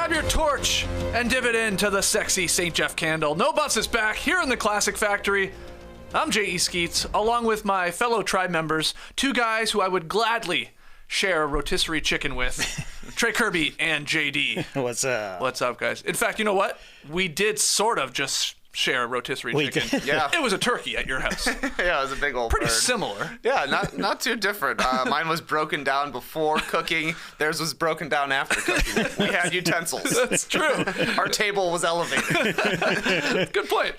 grab your torch and dip it into the sexy St. Jeff candle. No Buffs is back here in the Classic Factory. I'm J.E. Skeets, along with my fellow tribe members, two guys who I would gladly share a rotisserie chicken with, Trey Kirby and JD. What's up? What's up, guys? In fact, you know what? We did sort of just share a rotisserie chicken. Did. Yeah. It was a turkey at your house. Yeah, it was a big old Pretty bird. similar. Yeah, not too different. Mine was broken down before cooking. Theirs was broken down after cooking. We had utensils. That's true. Our table was elevated. Good point.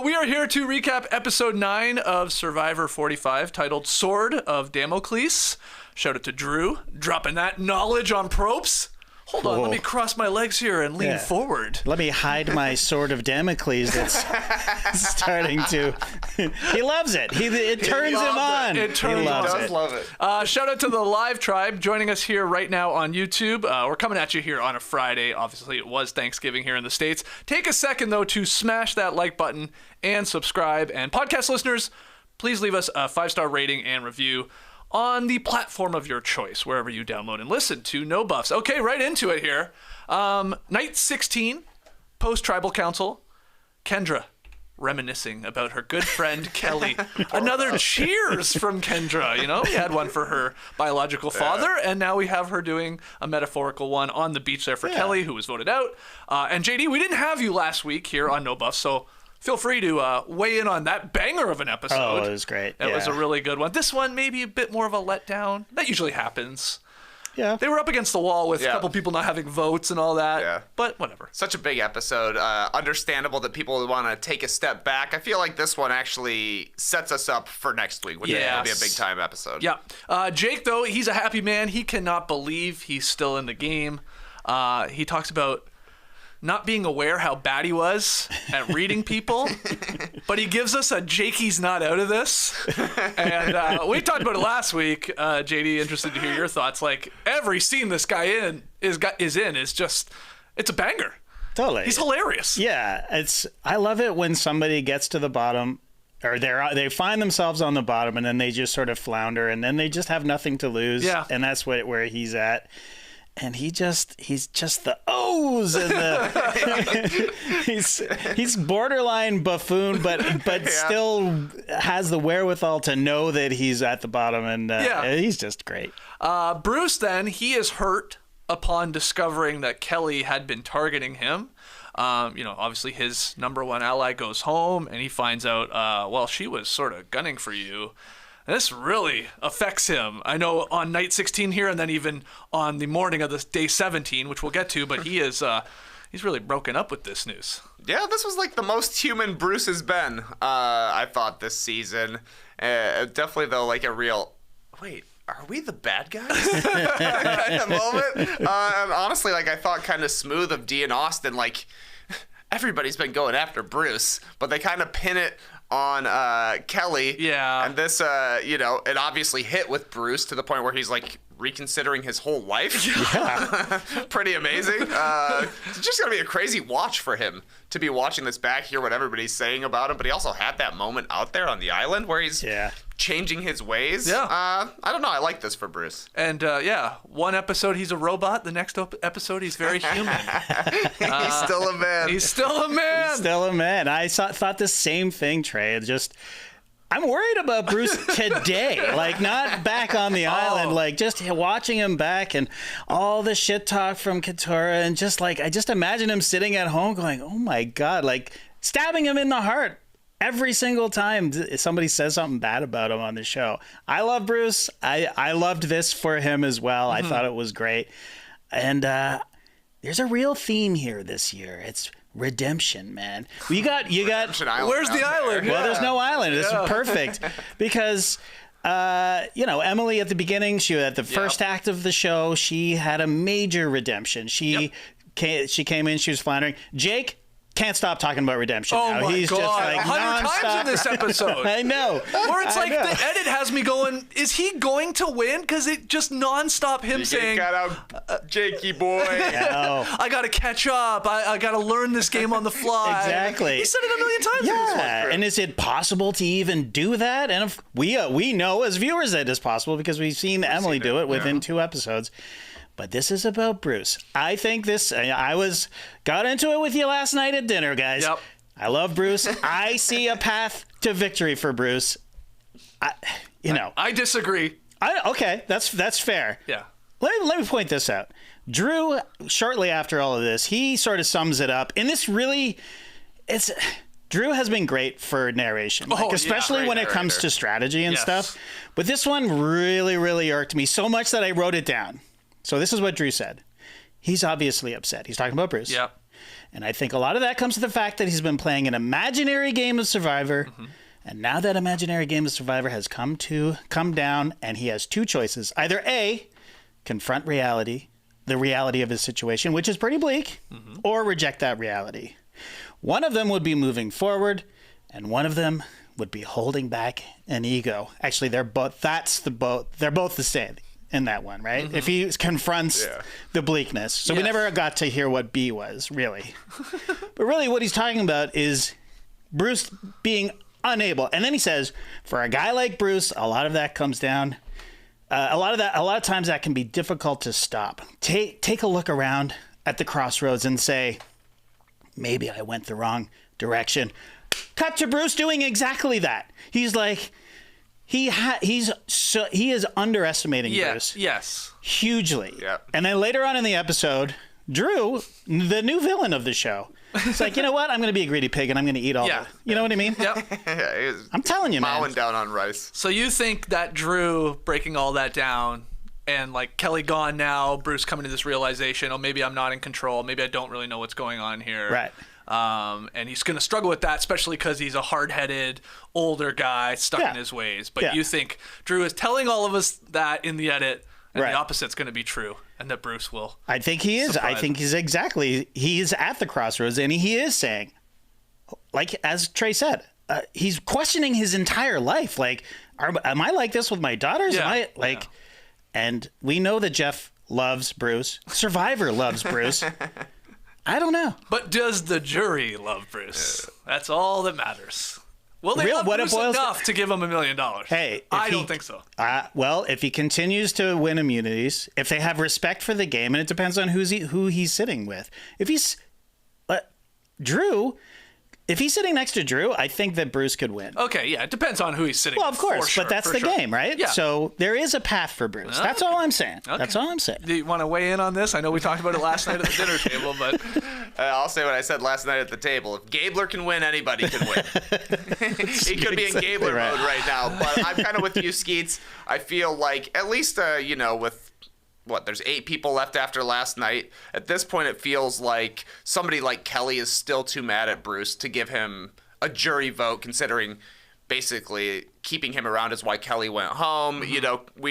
We are here to recap episode 9 of Survivor 45, titled Sword of Damocles. Shout out to Drew, dropping that knowledge on Propes. Hold on, let me cross my legs here and lean forward. Let me hide my sword of Damocles that's starting to... He loves it. It turns him on. It turns he loves He does it. love it. Shout out to the live tribe joining us here right now on YouTube. We're coming at you here on a Friday. Obviously, it was Thanksgiving here in the States. Take a second, though, to smash that like button and subscribe. And podcast listeners, please leave us a 5-star rating and review on the platform of your choice, wherever you download and listen to No Buffs. Okay, right into it here. Night 16, post-tribal council, Kendra reminiscing about her good friend Kelly. Another cheers from Kendra. You know, we had one for her biological father, and now we have her doing a metaphorical one on the beach there for Kelly, who was voted out. And JD, we didn't have you last week here on No Buffs, so feel free to weigh in on that banger of an episode. Oh, it was great. It was a really good one. This one, maybe a bit more of a letdown. That usually happens. Yeah. They were up against the wall with a couple people not having votes and all that. Yeah. But whatever. Such a big episode. Understandable that people would want to take a step back. I feel like this one actually sets us up for next week, which is going to be a big time episode. Yeah. Jake, though, he's a happy man. He cannot believe he's still in the game. He talks about not being aware how bad he was at reading people, but he gives us a Jakey's not out of this. And we talked about it last week. JD, interested to hear your thoughts. Like, every scene this guy is just, it's a banger. Totally. He's hilarious. Yeah, I love it when somebody gets to the bottom, or they find themselves on the bottom, and then they just sort of flounder, and then they just have nothing to lose. Yeah. And that's where he's at. And he's just the O's and he's borderline buffoon, but still has the wherewithal to know that he's at the bottom, and he's just great. Bruce, then, he is hurt upon discovering that Kelly had been targeting him. Obviously his number one ally goes home, and he finds out, she was sort of gunning for you. And this really affects him. I know on night 16 here, and then even on the morning of this day 17, which we'll get to, but he is he's really broken up with this news. Yeah, this was like the most human Bruce has been, I thought, this season. Definitely, though, like a real, wait, are we the bad guys? Kind of moment. And honestly, like, I thought kind of smooth of Dee and Austin, like, everybody's been going after Bruce, but they kind of pin it on Kelly. Yeah. And this, it obviously hit with Bruce to the point where he's like reconsidering his whole life. Yeah. Pretty amazing. It's just going to be a crazy watch for him to be watching this back, hear what everybody's saying about him. But he also had that moment out there on the island where he's changing his ways. Yeah. I don't know. I like this for Bruce. And one episode he's a robot. The next episode he's very human. He's still a man. He's still a man. He's still a man. I thought the same thing, Trey. I'm worried about Bruce today, like not back on the island, like just watching him back and all the shit talk from Keturah, and just like I just imagine him sitting at home going, "Oh my God," like stabbing him in the heart every single time somebody says something bad about him on the show. I love Bruce. I loved this for him as well. I thought it was great, and there's a real theme here this year. It's redemption, man. You got. Where's the island? Well, there's no island. It's perfect because, Emily at the beginning, at the first act of the show, she had a major redemption. She came in. She was floundering. Jake can't stop talking about redemption. Oh now. my He's God! just like 100 times in this episode. I know. Where it's like the edit has me going, is he going to win? Because it just nonstop him saying, "Got out, Jakey boy." I got to catch up. I got to learn this game on the fly. Exactly. He said it a million times. In this one. And is it possible to even do that? And if we know as viewers that it's possible because we've seen Emily do it within 2 episodes. But this is about Bruce. I think got into it with you last night at dinner, guys. Yep. I love Bruce. I see a path to victory for Bruce. I disagree. Okay, that's fair. Yeah. Let me point this out. Drew, shortly after all of this, he sort of sums it up. And this really, Drew has been great for narration, especially when it comes to strategy and stuff. But this one really, really irked me so much that I wrote it down. So this is what Drew said. He's obviously upset. He's talking about Bruce. Yep. And I think a lot of that comes to the fact that he's been playing an imaginary game of Survivor. Mm-hmm. And now that imaginary game of Survivor has come down, and he has two choices. Either A, confront the reality of his situation, which is pretty bleak, or reject that reality. One of them would be moving forward, and one of them would be holding back an ego. Actually, they're both the same in that one, right? If he confronts the bleakness. So we never got to hear what B was, really. But really what he's talking about is Bruce being unable. And then he says, for a guy like Bruce, a lot of that comes down. A lot of times that can be difficult to stop. Take a look around at the crossroads and say, maybe I went the wrong direction. Cut to Bruce doing exactly that. He's like, he is underestimating Bruce. Yes. Hugely. Yeah. And then later on in the episode, Drew, the new villain of the show, it's like, you know what? I'm going to be a greedy pig and I'm going to eat all the... You know what I mean? Yep. I'm telling you, man. Mowing down on rice. So you think that Drew breaking all that down and like Kelly gone now, Bruce coming to this realization, oh, maybe I'm not in control. Maybe I don't really know what's going on here. Right. And he's going to struggle with that, especially because he's a hard-headed, older guy stuck in his ways. But you think Drew is telling all of us that in the edit, and the opposite's going to be true, and that Bruce will. I think he is. I think he's at the crossroads, and he is saying, like as Trey said, he's questioning his entire life. Like, am I like this with my daughters? Am I like? And we know that Jeff loves Bruce. Survivor loves Bruce. I don't know. But does the jury love Bruce? That's all that matters. Will they love Bruce enough to give him $1 million? Hey, I don't think so. Well, if he continues to win immunities, if they have respect for the game, and it depends on who he's sitting with. If he's Drew, if he's sitting next to Drew, I think that Bruce could win. Okay, yeah, it depends on who he's sitting with. Well, of course, but that's the game, right? Yeah. So there is a path for Bruce. That's all I'm saying. Okay. That's all I'm saying. Do you want to weigh in on this? I know we talked about it last night at the dinner table, but... I'll say what I said last night at the table. If Gabler can win, anybody can win. He could be in Gabler mode right now. But I'm kind of with you, Skeets. I feel like, at least, with... there's 8 people left after last night. At this point, it feels like somebody like Kelly is still too mad at Bruce to give him a jury vote, considering basically keeping him around is why Kelly went home. We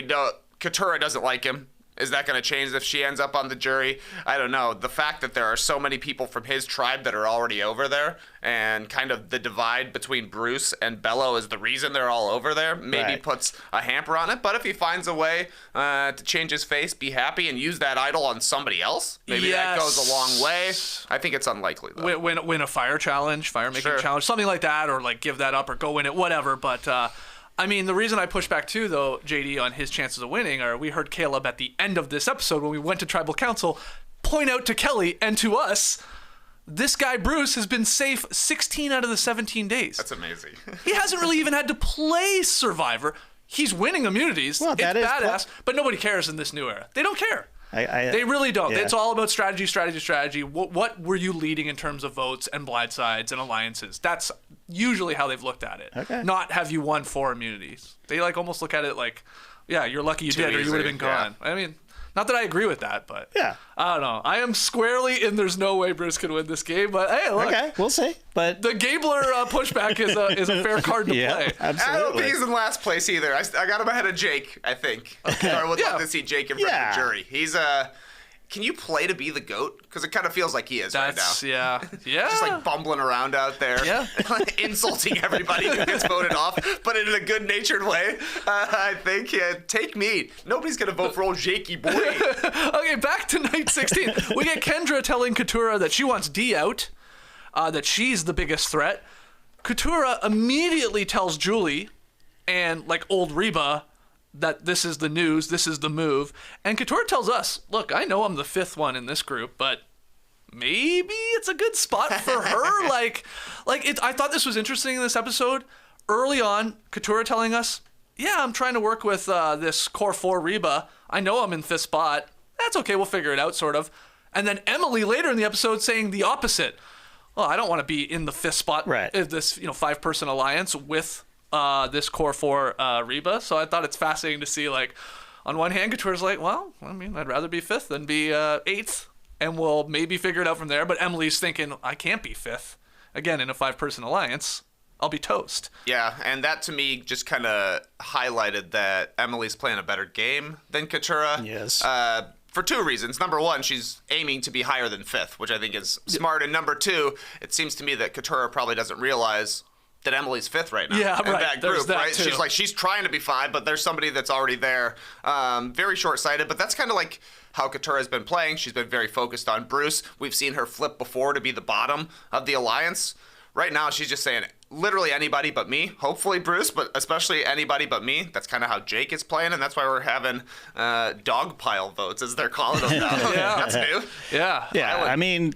know Katurah doesn't like him. Is that going to change if she ends up on the jury? I don't know. The fact that there are so many people from his tribe that are already over there, and kind of the divide between Bruce and Bello is the reason they're all over there, maybe puts a hamper on it. But if he finds a way to change his face, be happy, and use that idol on somebody else, maybe that goes a long way. I think it's unlikely, though. Win a fire making challenge, something like that, or like give that up or go win it, whatever. But I mean, the reason I push back too, though, JD, on his chances of winning, are we heard Caleb at the end of this episode when we went to Tribal Council point out to Kelly and to us, this guy Bruce has been safe 16 out of the 17 days. That's amazing. He hasn't really even had to play Survivor. He's winning immunities. Well, it's badass, but nobody cares in this new era. They don't care. They really don't. Yeah. It's all about strategy. What were you leading in terms of votes and blindsides and alliances? That's usually how they've looked at it. Okay. Not have you won 4 immunities. They almost look at it like, yeah, you're lucky you did, or you would have been gone. Yeah. I mean, not that I agree with that, but I don't know. I am squarely in there's no way Bruce can win this game, but hey, look. Okay, we'll see. But the Gabler pushback is a fair card to play. Absolutely. I don't think he's in last place either. I got him ahead of Jake, I think. Okay. I would love to see Jake in front of the jury. He's can you play to be the GOAT? Because it kind of feels like he is right now. Yeah. Just like bumbling around out there. Yeah. Insulting everybody who gets voted off, but in a good-natured way. I think, take me. Nobody's going to vote for old Jakey boy. Okay, back to night 16. We get Kendra telling Katurah that she wants Dee out, that she's the biggest threat. Katurah immediately tells Julie and, like, old Reba, that this is the news, this is the move. And Couture tells us, look, I know I'm the 5th one in this group, but maybe it's a good spot for her. I thought this was interesting in this episode. Early on, Couture telling us, yeah, I'm trying to work with this core 4 Reba. I know I'm in 5th spot. That's okay, we'll figure it out, sort of. And then Emily later in the episode saying the opposite. Well, I don't want to be in the 5th spot of this 5-person alliance with this core 4 Reba. So I thought it's fascinating to see, like, on one hand, Couture's like, well, I mean, I'd rather be 5th than be 8th, and we'll maybe figure it out from there. But Emily's thinking, I can't be 5th. Again, in a 5-person alliance, I'll be toast. Yeah, and that to me just kind of highlighted that Emily's playing a better game than Couture. Yes. For 2 reasons. Number 1, she's aiming to be higher than 5th, which I think is smart. And number 2, it seems to me that Couture probably doesn't realize that Emily's 5th right now. Yeah, in right. that There's group, that right? too. She's trying to be 5, but there's somebody that's already there. Very short-sighted, but that's kind of like how Couture has been playing. She's been very focused on Bruce. We've seen her flip before to be the bottom of the alliance. Right now, she's just saying literally anybody but me. Hopefully Bruce, but especially anybody but me. That's kind of how Jake is playing, and that's why we're having dog pile votes, as they're calling them now. Yeah. That's new. Yeah. Yeah, I mean,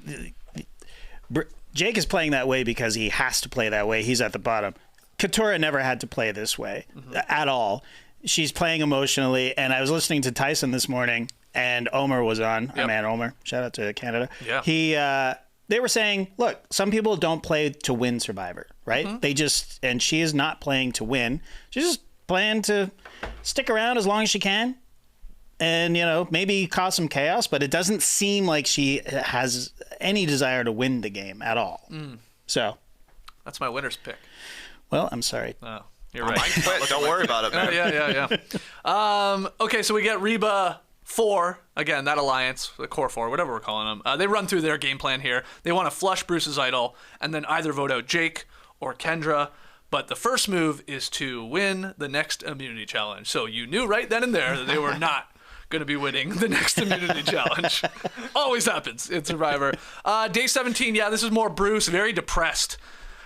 Jake is playing that way because he has to play that way. He's at the bottom. Couture never had to play this way at all. She's playing emotionally, and I was listening to Tyson this morning, and Omer was on. Our man Omer. Shout out to Canada. Yeah. They were saying, look, some people don't play to win Survivor, right? They just, and she is not playing to win. She's just playing to stick around as long as she can and, maybe cause some chaos, but it doesn't seem like she has any desire to win the game at all. So. That's my winner's pick. Well, I'm sorry. Oh, you're right. Mine quit. Don't worry about it, man. Yeah. Okay, so we get Reba 4, again, that alliance, the core 4, whatever we're calling them. They run through their game plan here. They want to flush Bruce's idol and then either vote out Jake or Kendra. But the first move is to win the next immunity challenge. So you knew right then and there that they were not going to be winning the next immunity challenge. Always happens in Survivor. Day 17, yeah, this is more Bruce, very depressed.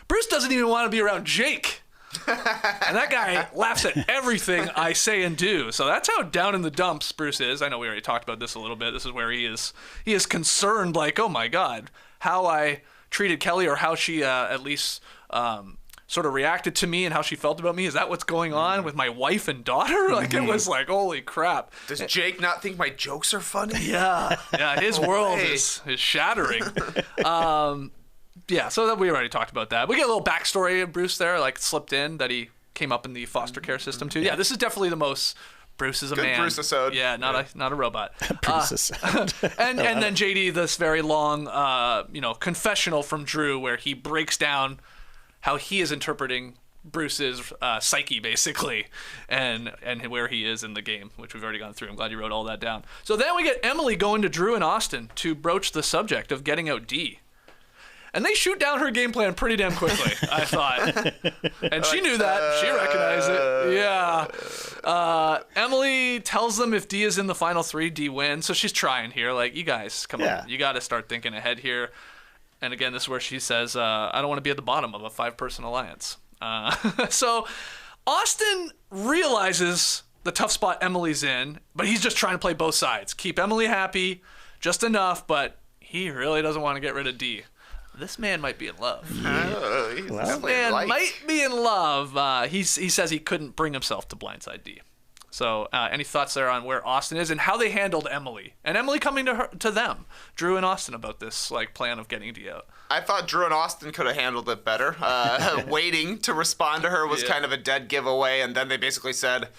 Bruce doesn't even want to be around Jake. And that guy laughs at everything I say and do. So that's how down in the dumps Bruce is. I know we already talked about this a little bit. This is where he is concerned, like, oh my God, how I treated Kelly, or how she at least sort of reacted to me and how she felt about me. Is that what's going on with my wife and daughter? Like, it was like, holy crap. Does Jake not think my jokes are funny? Yeah, his world is shattering. Yeah, so that we already talked about that. We get a little backstory of Bruce there, like slipped in, that he came up in the foster care system too. Yeah, this is definitely the most Bruce is a Good man. Bruce-isode. Yeah, not a robot. Bruce-isode. and then JD, this very long confessional from Drew where he breaks down how he is interpreting Bruce's psyche, basically, and where he is in the game, which we've already gone through. I'm glad you wrote all that down. So then we get Emily going to Drew and Austin to broach the subject of getting out Dee. And they shoot down her game plan pretty damn quickly, I thought. And she knew that. She recognized it. Yeah. Emily tells them if Dee is in the final 3, Dee wins. So she's trying here. Like, you guys, come on. You got to start thinking ahead here. And again, this is where she says, I don't want to be at the bottom of a 5-person alliance. So Austin realizes the tough spot Emily's in, but he's just trying to play both sides. Keep Emily happy, just enough, but he really doesn't want to get rid of Dee. This man might be in love. This man might be in love. He says he couldn't bring himself to blindside Dee. So any thoughts there on where Austin is and how they handled Emily? And Emily coming to them, Drew and Austin, about this plan of getting Dee out. I thought Drew and Austin could have handled it better. Waiting to respond to her was kind of a dead giveaway, and then they basically said,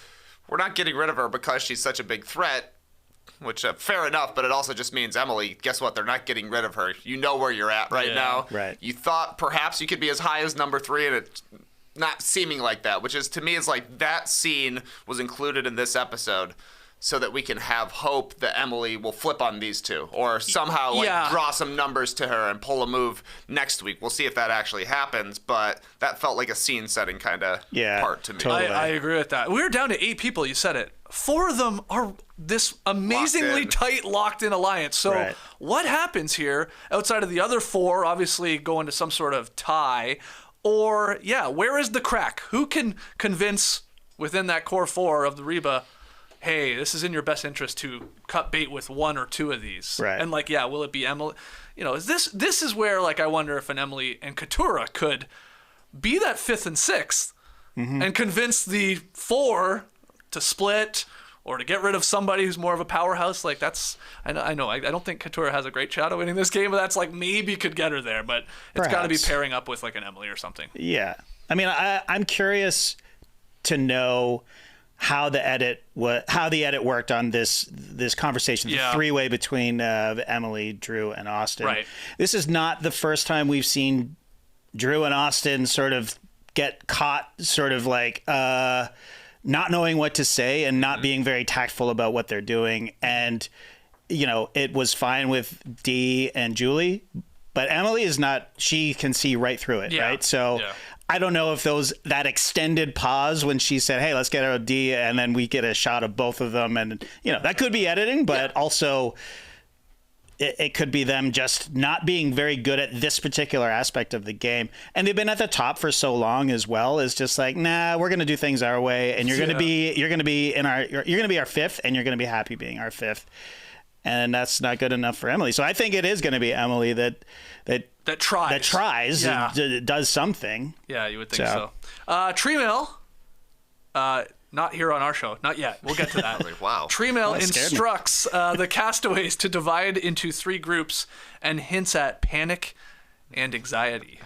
we're not getting rid of her because she's such a big threat. Which, fair enough, but it also just means, Emily, guess what? They're not getting rid of her. You know where you're at right now. Right. You thought perhaps you could be as high as number 3, and it's not seeming like that, which is, to me, is like that scene was included in this episode so that we can have hope that Emily will flip on these two or somehow draw some numbers to her and pull a move next week. We'll see if that actually happens, but that felt like a scene-setting kind of part to me. Totally. I agree with that. We were down to 8 people, you said it. 4 of them are this amazingly tight, locked-in alliance. So what happens here outside of the other 4 obviously going to some sort of tie? Or, where is the crack? Who can convince within that core 4 of the Reba, hey, this is in your best interest to cut bait with 1 or 2 of these. Right. And like, yeah, will it be Emily? You know, this is where like I wonder if an Emily and Katurah could be that 5th and 6th and convince the 4 to split or to get rid of somebody who's more of a powerhouse. Like that's, I know, I don't think Katurah has a great shot at winning this game, but that's like maybe could get her there, but it's got to be pairing up with like an Emily or something. Yeah. I mean, I'm curious to know how the edit worked on this conversation, the 3-way between Emily, Drew, and Austin. Right. This is not the first time we've seen Drew and Austin sort of get caught sort of like not knowing what to say and not being very tactful about what they're doing. And, you know, it was fine with Dee and Julie, but Emily is not, she can see right through it, right? So I don't know if that extended pause when she said, hey, let's get out of Dee, and then we get a shot of both of them. And, you know, that could be editing, but also it could be them just not being very good at this particular aspect of the game. And they've been at the top for so long as well. It's just like, nah, we're going to do things our way. And you're going to be our 5th, and you're going to be happy being our 5th. And that's not good enough for Emily. So I think it is going to be Emily that tries, does something. Yeah, you would think so. Tree Mill, not here on our show, not yet. We'll get to that. Wow. Tree Mill instructs the castaways to divide into 3 groups and hints at panic and anxiety.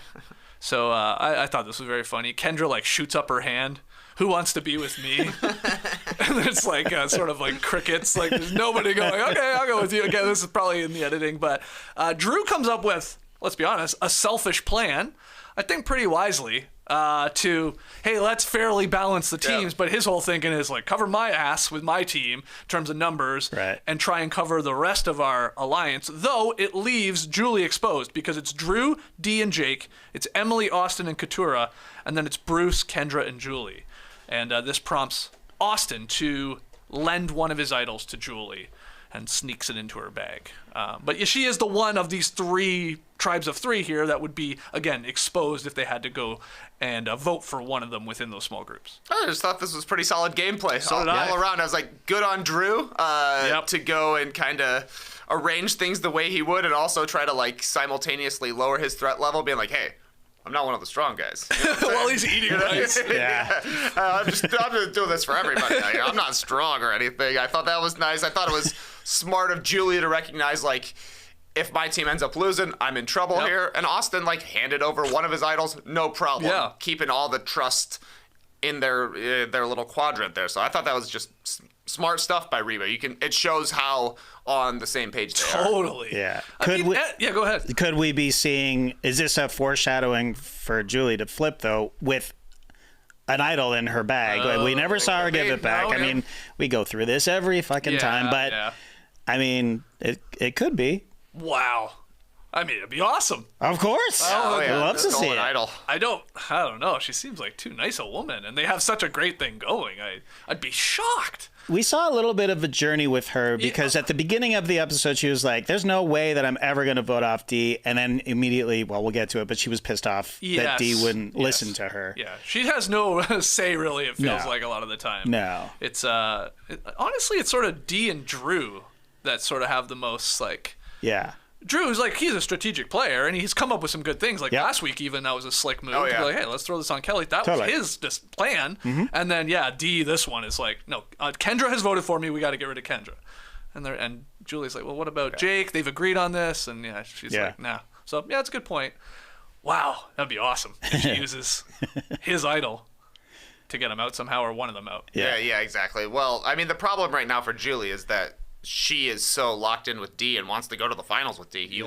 So I thought this was very funny. Kendra like shoots up her hand. Who wants to be with me? And then it's like sort of like crickets. Like there's nobody going, okay, I'll go with you. Again, this is probably in the editing. But Drew comes up with, let's be honest, a selfish plan. I think pretty wisely to, hey, let's fairly balance the teams. But his whole thinking is like cover my ass with my team in terms of numbers and try and cover the rest of our alliance. Though it leaves Julie exposed because it's Drew, Dee, and Jake. It's Emily, Austin, and Katurah. And then it's Bruce, Kendra, and Julie. And this prompts Austin to lend one of his idols to Julie and sneaks it into her bag. But she is the one of these 3 tribes of 3 here that would be, again, exposed if they had to go and vote for one of them within those small groups. I just thought this was pretty solid gameplay. So did I. All around, I was like, good on Drew to go and kind of arrange things the way he would and also try to like simultaneously lower his threat level, being like, hey, I'm not one of the strong guys. You know While he's eating rice. I'm just doing this for everybody. I'm not strong or anything. I thought that was nice. I thought it was smart of Julia to recognize, like, if my team ends up losing, I'm in trouble here. And Austin, like, handed over one of his idols, no problem. Yeah. Keeping all the trust in their little quadrant there. So I thought that was just smart stuff by Reba. It shows how on the same page they are. Totally. Yeah. Go ahead. Could we be seeing, is this a foreshadowing for Julie to flip, though, with an idol in her bag? We never saw her give it back. I mean, we go through this every fucking time, but I mean, it could be. Wow. I mean, it'd be awesome. Of course. I'd love to see it. Idol. I don't know. She seems like too nice a woman, and they have such a great thing going. I'd be shocked. We saw a little bit of a journey with her because at the beginning of the episode, she was like, there's no way that I'm ever going to vote off Dee. And then immediately, well, we'll get to it, but she was pissed off that Dee wouldn't listen to her. Yeah. She has no say, really, it feels like a lot of the time. No. It's, honestly, it's sort of Dee and Drew that sort of have the most, like... Yeah. Drew's like, he's a strategic player, and he's come up with some good things. Like last week, even, that was a slick move. To be like, hey, let's throw this on Kelly. That was his just plan. Mm-hmm. And then, Dee, this one is like, no, Kendra has voted for me. We got to get rid of Kendra. And Julie's like, well, what about Jake? They've agreed on this. And she's like, nah. So, it's a good point. Wow, that'd be awesome if she uses his idol to get him out somehow, or one of them out. Yeah, exactly. Well, I mean, the problem right now for Julie is that she is so locked in with Dee and wants to go to the finals with Dee.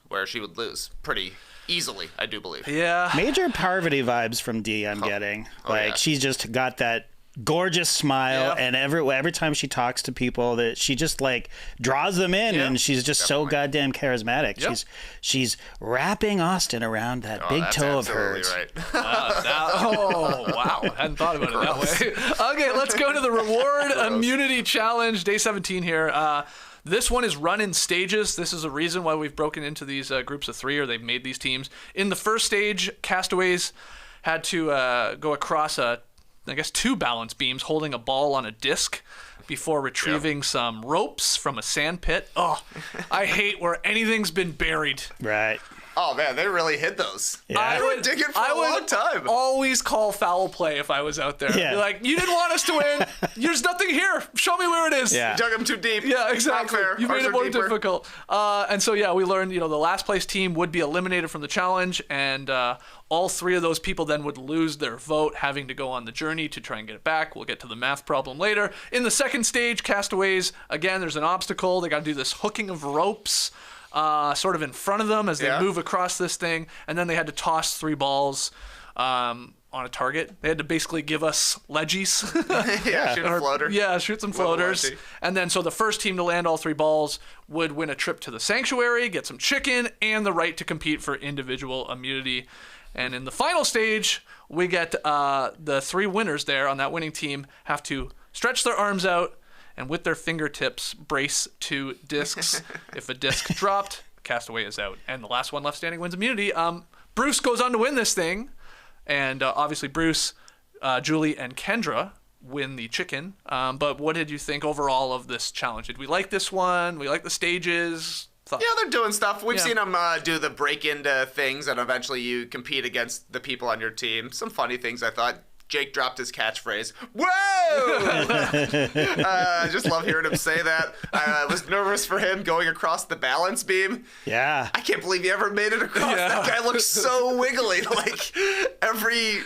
Where she would lose pretty easily, I do believe. Yeah. Major Parvati vibes from Dee I'm getting. She's just got that gorgeous smile, and every time she talks to people, that she just like draws them in, and she's just so goddamn charismatic. She's wrapping Austin around that big toe of hers. Right. Wow, I hadn't thought about it that way. Okay, let's go to the reward immunity challenge, day 17 here. This one is run in stages. This is a reason why we've broken into these groups of 3, or they've made these teams. In the first stage, castaways had to go across a I guess, 2 balance beams holding a ball on a disc before retrieving some ropes from a sand pit. Oh, I hate where anything's been buried. Right. Oh man, they really hid those. Yeah. I would dig it for a long time. Always call foul play if I was out there. Yeah. Be like, you didn't want us to win. There's nothing here. Show me where it is. Yeah. You dug them too deep. Yeah, exactly. Not fair. You made Ours it are more deeper. difficult. And so, yeah, we learned, the last place team would be eliminated from the challenge, and all 3 of those people then would lose their vote, having to go on the journey to try and get it back. We'll get to the math problem later. In the second stage, Castaways, again, there's an obstacle. They got to do this hooking of ropes sort of in front of them as they move across this thing, and then they had to toss 3 balls on a target. They had to basically give us ledgies. Shoot a floater. Yeah, shoot some floaters. Ledgy. And then so the first team to land all 3 balls would win a trip to the sanctuary, get some chicken, and the right to compete for individual immunity. And in the final stage, we get the 3 winners there on that winning team have to stretch their arms out and with their fingertips brace 2 discs. If a disc dropped, Castaway is out. And the last one left standing wins immunity. Bruce goes on to win this thing. And obviously Bruce, Julie, and Kendra win the chicken. But what did you think overall of this challenge? Did we like this one? We like the stages? Thoughts? Yeah, they're doing stuff. We've Yeah. seen them do the break into things, and eventually you compete against the people on your team. Some funny things, I thought. Jake dropped his catchphrase. Whoa! I just love hearing him say that. I was nervous for him going across the balance beam. Yeah. I can't believe he ever made it across. Yeah. That guy looked so wiggly. Like every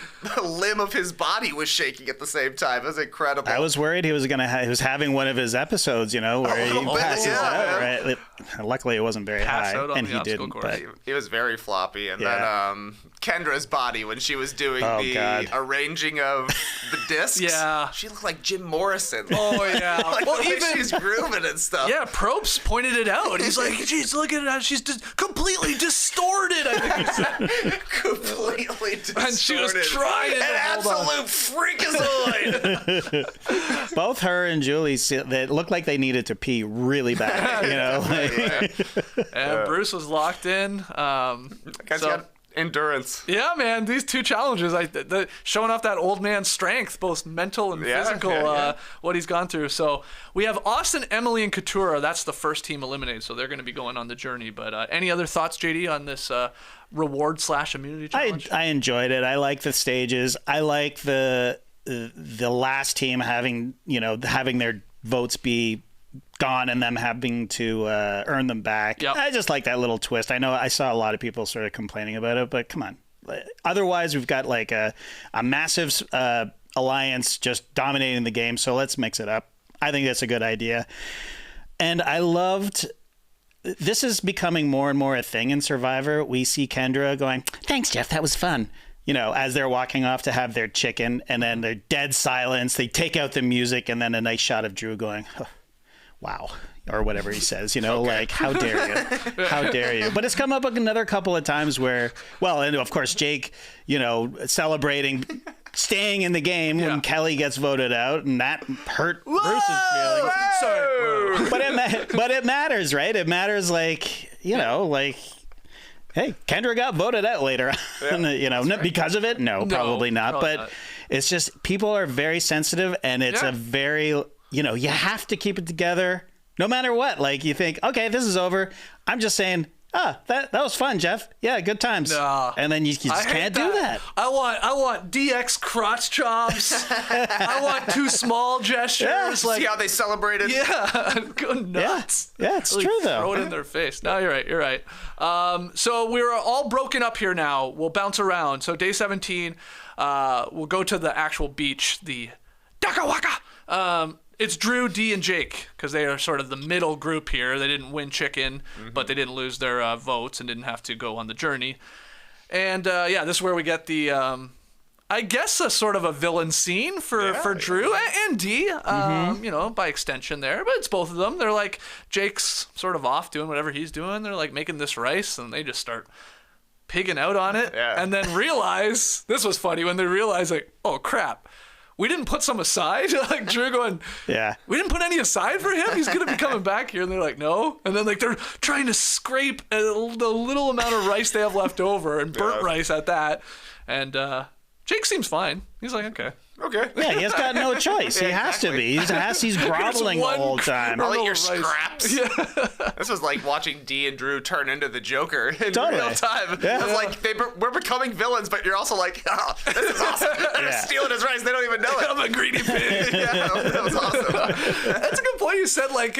limb of his body was shaking at the same time. It was incredible. I was worried he was he was having one of his episodes, where he little bit, passes yeah. out. Right. Luckily, it wasn't very Pass high, out on and the he obstacle didn't. course. But He was very floppy. And Yeah. then Kendra's body, when she was doing Oh, the God. arranging of the discs, Yeah. she looked like Jim Morrison. Oh, yeah. Like Well, the way even... she's grooving and stuff. Yeah, Probst pointed it out. He's like, geez, look at her. She's just completely distorted, I think he said. Completely distorted. And she was trying to An hold on. absolute freakazoid. both her and Julie, they looked like they needed to pee really bad. And Bruce was locked in. Guys So- got endurance. Yeah, man, these 2 challenges, showing off that old man's strength, both mental and Yeah, physical, yeah. what he's gone through. So we have Austin, Emily, and Couture. That's the first team eliminated, so they're going to be going on the journey. But any other thoughts, JD, on this reward/immunity challenge? I enjoyed it. I like the stages. I like the last team having their votes be gone and them having to earn them back. Yep. I just like that little twist. I know I saw a lot of people sort of complaining about it, but come on. Otherwise, we've got like a massive alliance just dominating the game, so let's mix it up. I think that's a good idea. And I loved... This is becoming more and more a thing in Survivor. We see Kendra going, "Thanks, Jeff. That was fun." As they're walking off to have their chicken, and then they're dead silence. They take out the music, and then a nice shot of Drew going, "Huh, wow," or whatever he says, like, how dare you? How dare you? But it's come up another couple of times where, and of course, Jake, celebrating staying in the game when Kelly gets voted out, and that hurt Bruce's feelings. Sorry. But it matters, right? It matters, hey, Kendra got voted out later on, because of it? No, probably not. Probably But not. it's just, people are very sensitive, and it's a very, you have to keep it together no matter what. Like, you think, okay, this is over. I'm just saying, that was fun, Jeff. Yeah, good times. Nah. And then you just I hate can't do that. I want DX crotch chops. I want 2 small gestures. See how they celebrated? Go nuts. Yeah, it's true, though. Throw it in their face. No, you're right. So we're all broken up here now. We'll bounce around. So day 17, we'll go to the actual beach, the Daka Waka. It's Drew, Dee, and Jake, because they are sort of the middle group here. They didn't win chicken, but they didn't lose their votes and didn't have to go on the journey. And this is where we get the, I guess, a sort of a villain scene for Drew and Dee, by extension there. But it's both of them. They're like, Jake's sort of off doing whatever he's doing. They're like making this rice, and they just start pigging out on it. Yeah. And then realize, this was funny, when they realize, like, oh, crap. We didn't put some aside. Like Drew going, Yeah. we didn't put any aside for him. He's gonna be coming back here, and they're like, no. And then like they're trying to scrape the little amount of rice they have left over, and burnt rice at that. And Jake seems fine. He's like, okay. Okay. Yeah, he has got no choice. He has to be. He's groveling the whole time. I'll eat your rice. scraps. Yeah. This was like watching Dee and Drew turn into the Joker in Totally. real time. Yeah. It's like we're becoming villains, but you're also like, oh, this is awesome. They're Yeah. stealing his rice. They don't even know it. I'm a greedy pig. Yeah, that was awesome. That's a good point. You said, like,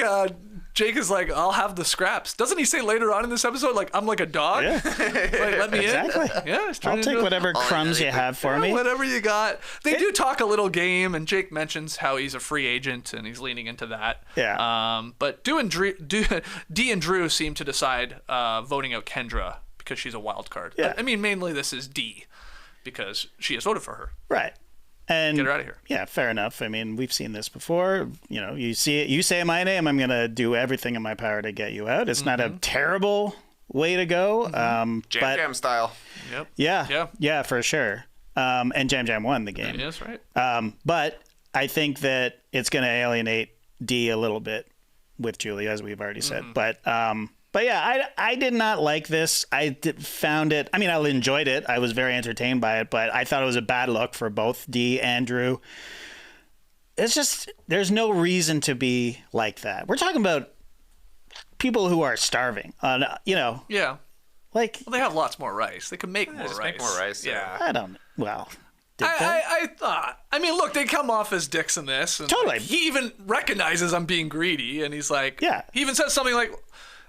Jake is like, I'll have the scraps. Doesn't he say later on in this episode, like, I'm like a dog? Yeah. Like, let me Exactly. in. Yeah, he's I'll turning take into- whatever crumbs you have for me. Whatever you got. They do talk a little game, and Jake mentions how he's a free agent, and he's leaning into that. Yeah. But Dee and Drew seem to decide voting out Kendra because she's a wild card. Yeah. I mean, mainly this is Dee because she has voted for her. Right. And Get her out of here. Yeah, fair enough. I mean, we've seen this before. You know, you see it, you say my name, I'm going to do everything in my power to get you out. It's not a terrible way to go. Jam style. Yep. Yeah, for sure. And Jam Jam won the game. Yes, right. But I think that it's going to alienate Dee a little bit with Julie, as we've already said. But yeah, I did not like this. Found it. I mean, I enjoyed it. I was very entertained by it, but I thought it was a bad look for both Dee and Drew. It's just there's no reason to be like that. We're talking about people who are starving. You know, Yeah. like Well, they have lots more rice. They could make more just rice. make more rice, yeah. I don't. Well, did they? I thought. I mean, look, they come off as dicks in this. And Totally. like, he even recognizes I'm being greedy, and he's like, Yeah. He even says something like,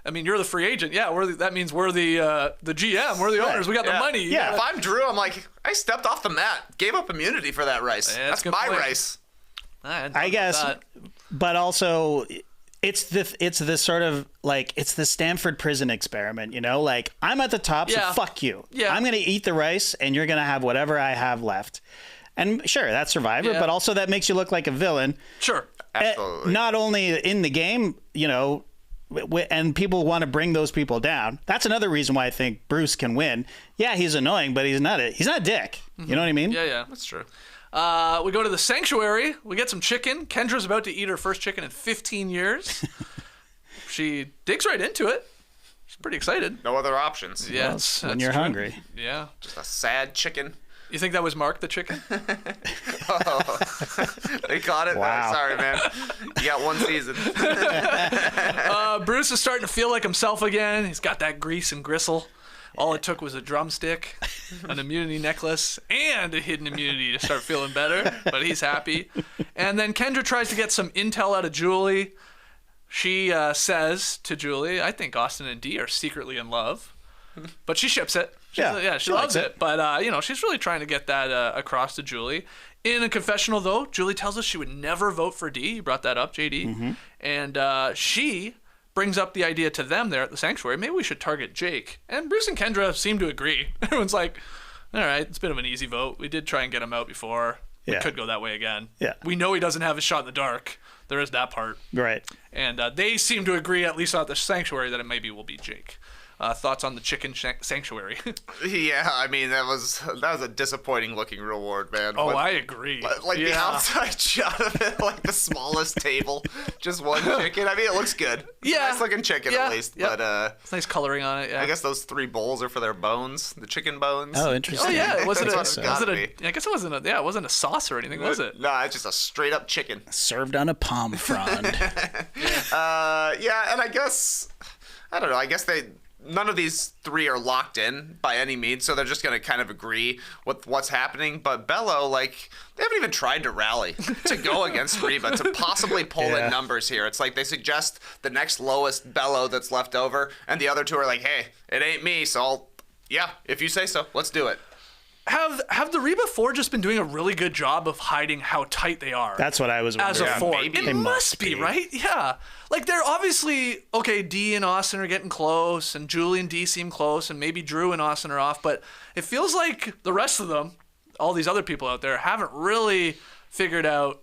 I mean, you're the free agent. Yeah, that means we're the GM. We're the owners. We got the money. Yeah. If I'm Drew, I'm like, I stepped off the mat, gave up immunity for that rice. Yeah, that's That's a good my point. rice. I guess, but also it's the sort of like it's the Stanford prison experiment, you know, like I'm at the top, Yeah. so fuck you. Yeah. I'm gonna eat the rice, and you're gonna have whatever I have left. And sure, that's Survivor, Yeah. but also that makes you look like a villain. Sure. Absolutely. Not only in the game, you know, and people want to bring those people down. That's another reason why I think Bruce can win. Yeah, he's annoying, but he's not a dick. You know what I mean? Yeah, that's true. We go to the sanctuary. We get some chicken. Kendra's about to eat her first chicken in 15 years. She digs right into it. She's pretty excited. No other options. Yeah, When that's you're true. hungry. Yeah. Just a sad chicken. You think that was Mark the chicken? They caught it. Wow. Oh, sorry, man. You got one season. Bruce is starting to feel like himself again. He's got that grease and gristle. All it took was a drumstick, an immunity necklace, and a hidden immunity to start feeling better. But he's happy. And then Kendra tries to get some intel out of Julie. She says to Julie, I think Austin and Dee are secretly in love. But she ships it. She likes loves it. it. But, she's really trying to get that across to Julie. In a confessional, though, Julie tells us she would never vote for Dee. You brought that up, JD. And she brings up the idea to them there at the sanctuary. Maybe we should target Jake. And Bruce and Kendra seem to agree. Everyone's like, all right, it's a bit of an easy vote. We did try and get him out before. We Yeah. could go that way again. Yeah. We know he doesn't have a shot in the dark. There is that part. Right. And they seem to agree, at least at the sanctuary, that it maybe will be Jake. Thoughts on the chicken sanctuary? Yeah, I mean that was a disappointing looking reward, man. Oh, But, I agree. like the Yeah. outside shot of it, like the smallest table, just one chicken. I mean, it looks good. It's a Yeah. nice looking chicken Yeah. at least. Yep. But It's nice coloring on it. Yeah. I guess those 3 bowls are for their bones, the chicken bones. Oh, interesting. Oh yeah, was it That's a? what it's Was gotta it a? I guess it wasn't a. Yeah, it wasn't a sauce or anything, was it? No, it's just a straight up chicken. Served on a palm frond. Yeah, and I guess I don't know. I guess none of these 3 are locked in by any means, so they're just gonna kind of agree with what's happening. But Bello, like, they haven't even tried to rally to go against Reba to possibly pull Yeah. in numbers here. It's like they suggest the next lowest Bello that's left over, and the other 2 are like, hey, it ain't me, so if you say so, let's do it. Have the Reba 4 just been doing a really good job of hiding how tight they are? That's what I was as wondering. a 4. maybe. It They must be, right? Yeah. Like, they're obviously, okay, Dee and Austin are getting close, and Julie and Dee seem close, and maybe Drew and Austin are off, but it feels like the rest of them, all these other people out there, haven't really figured out,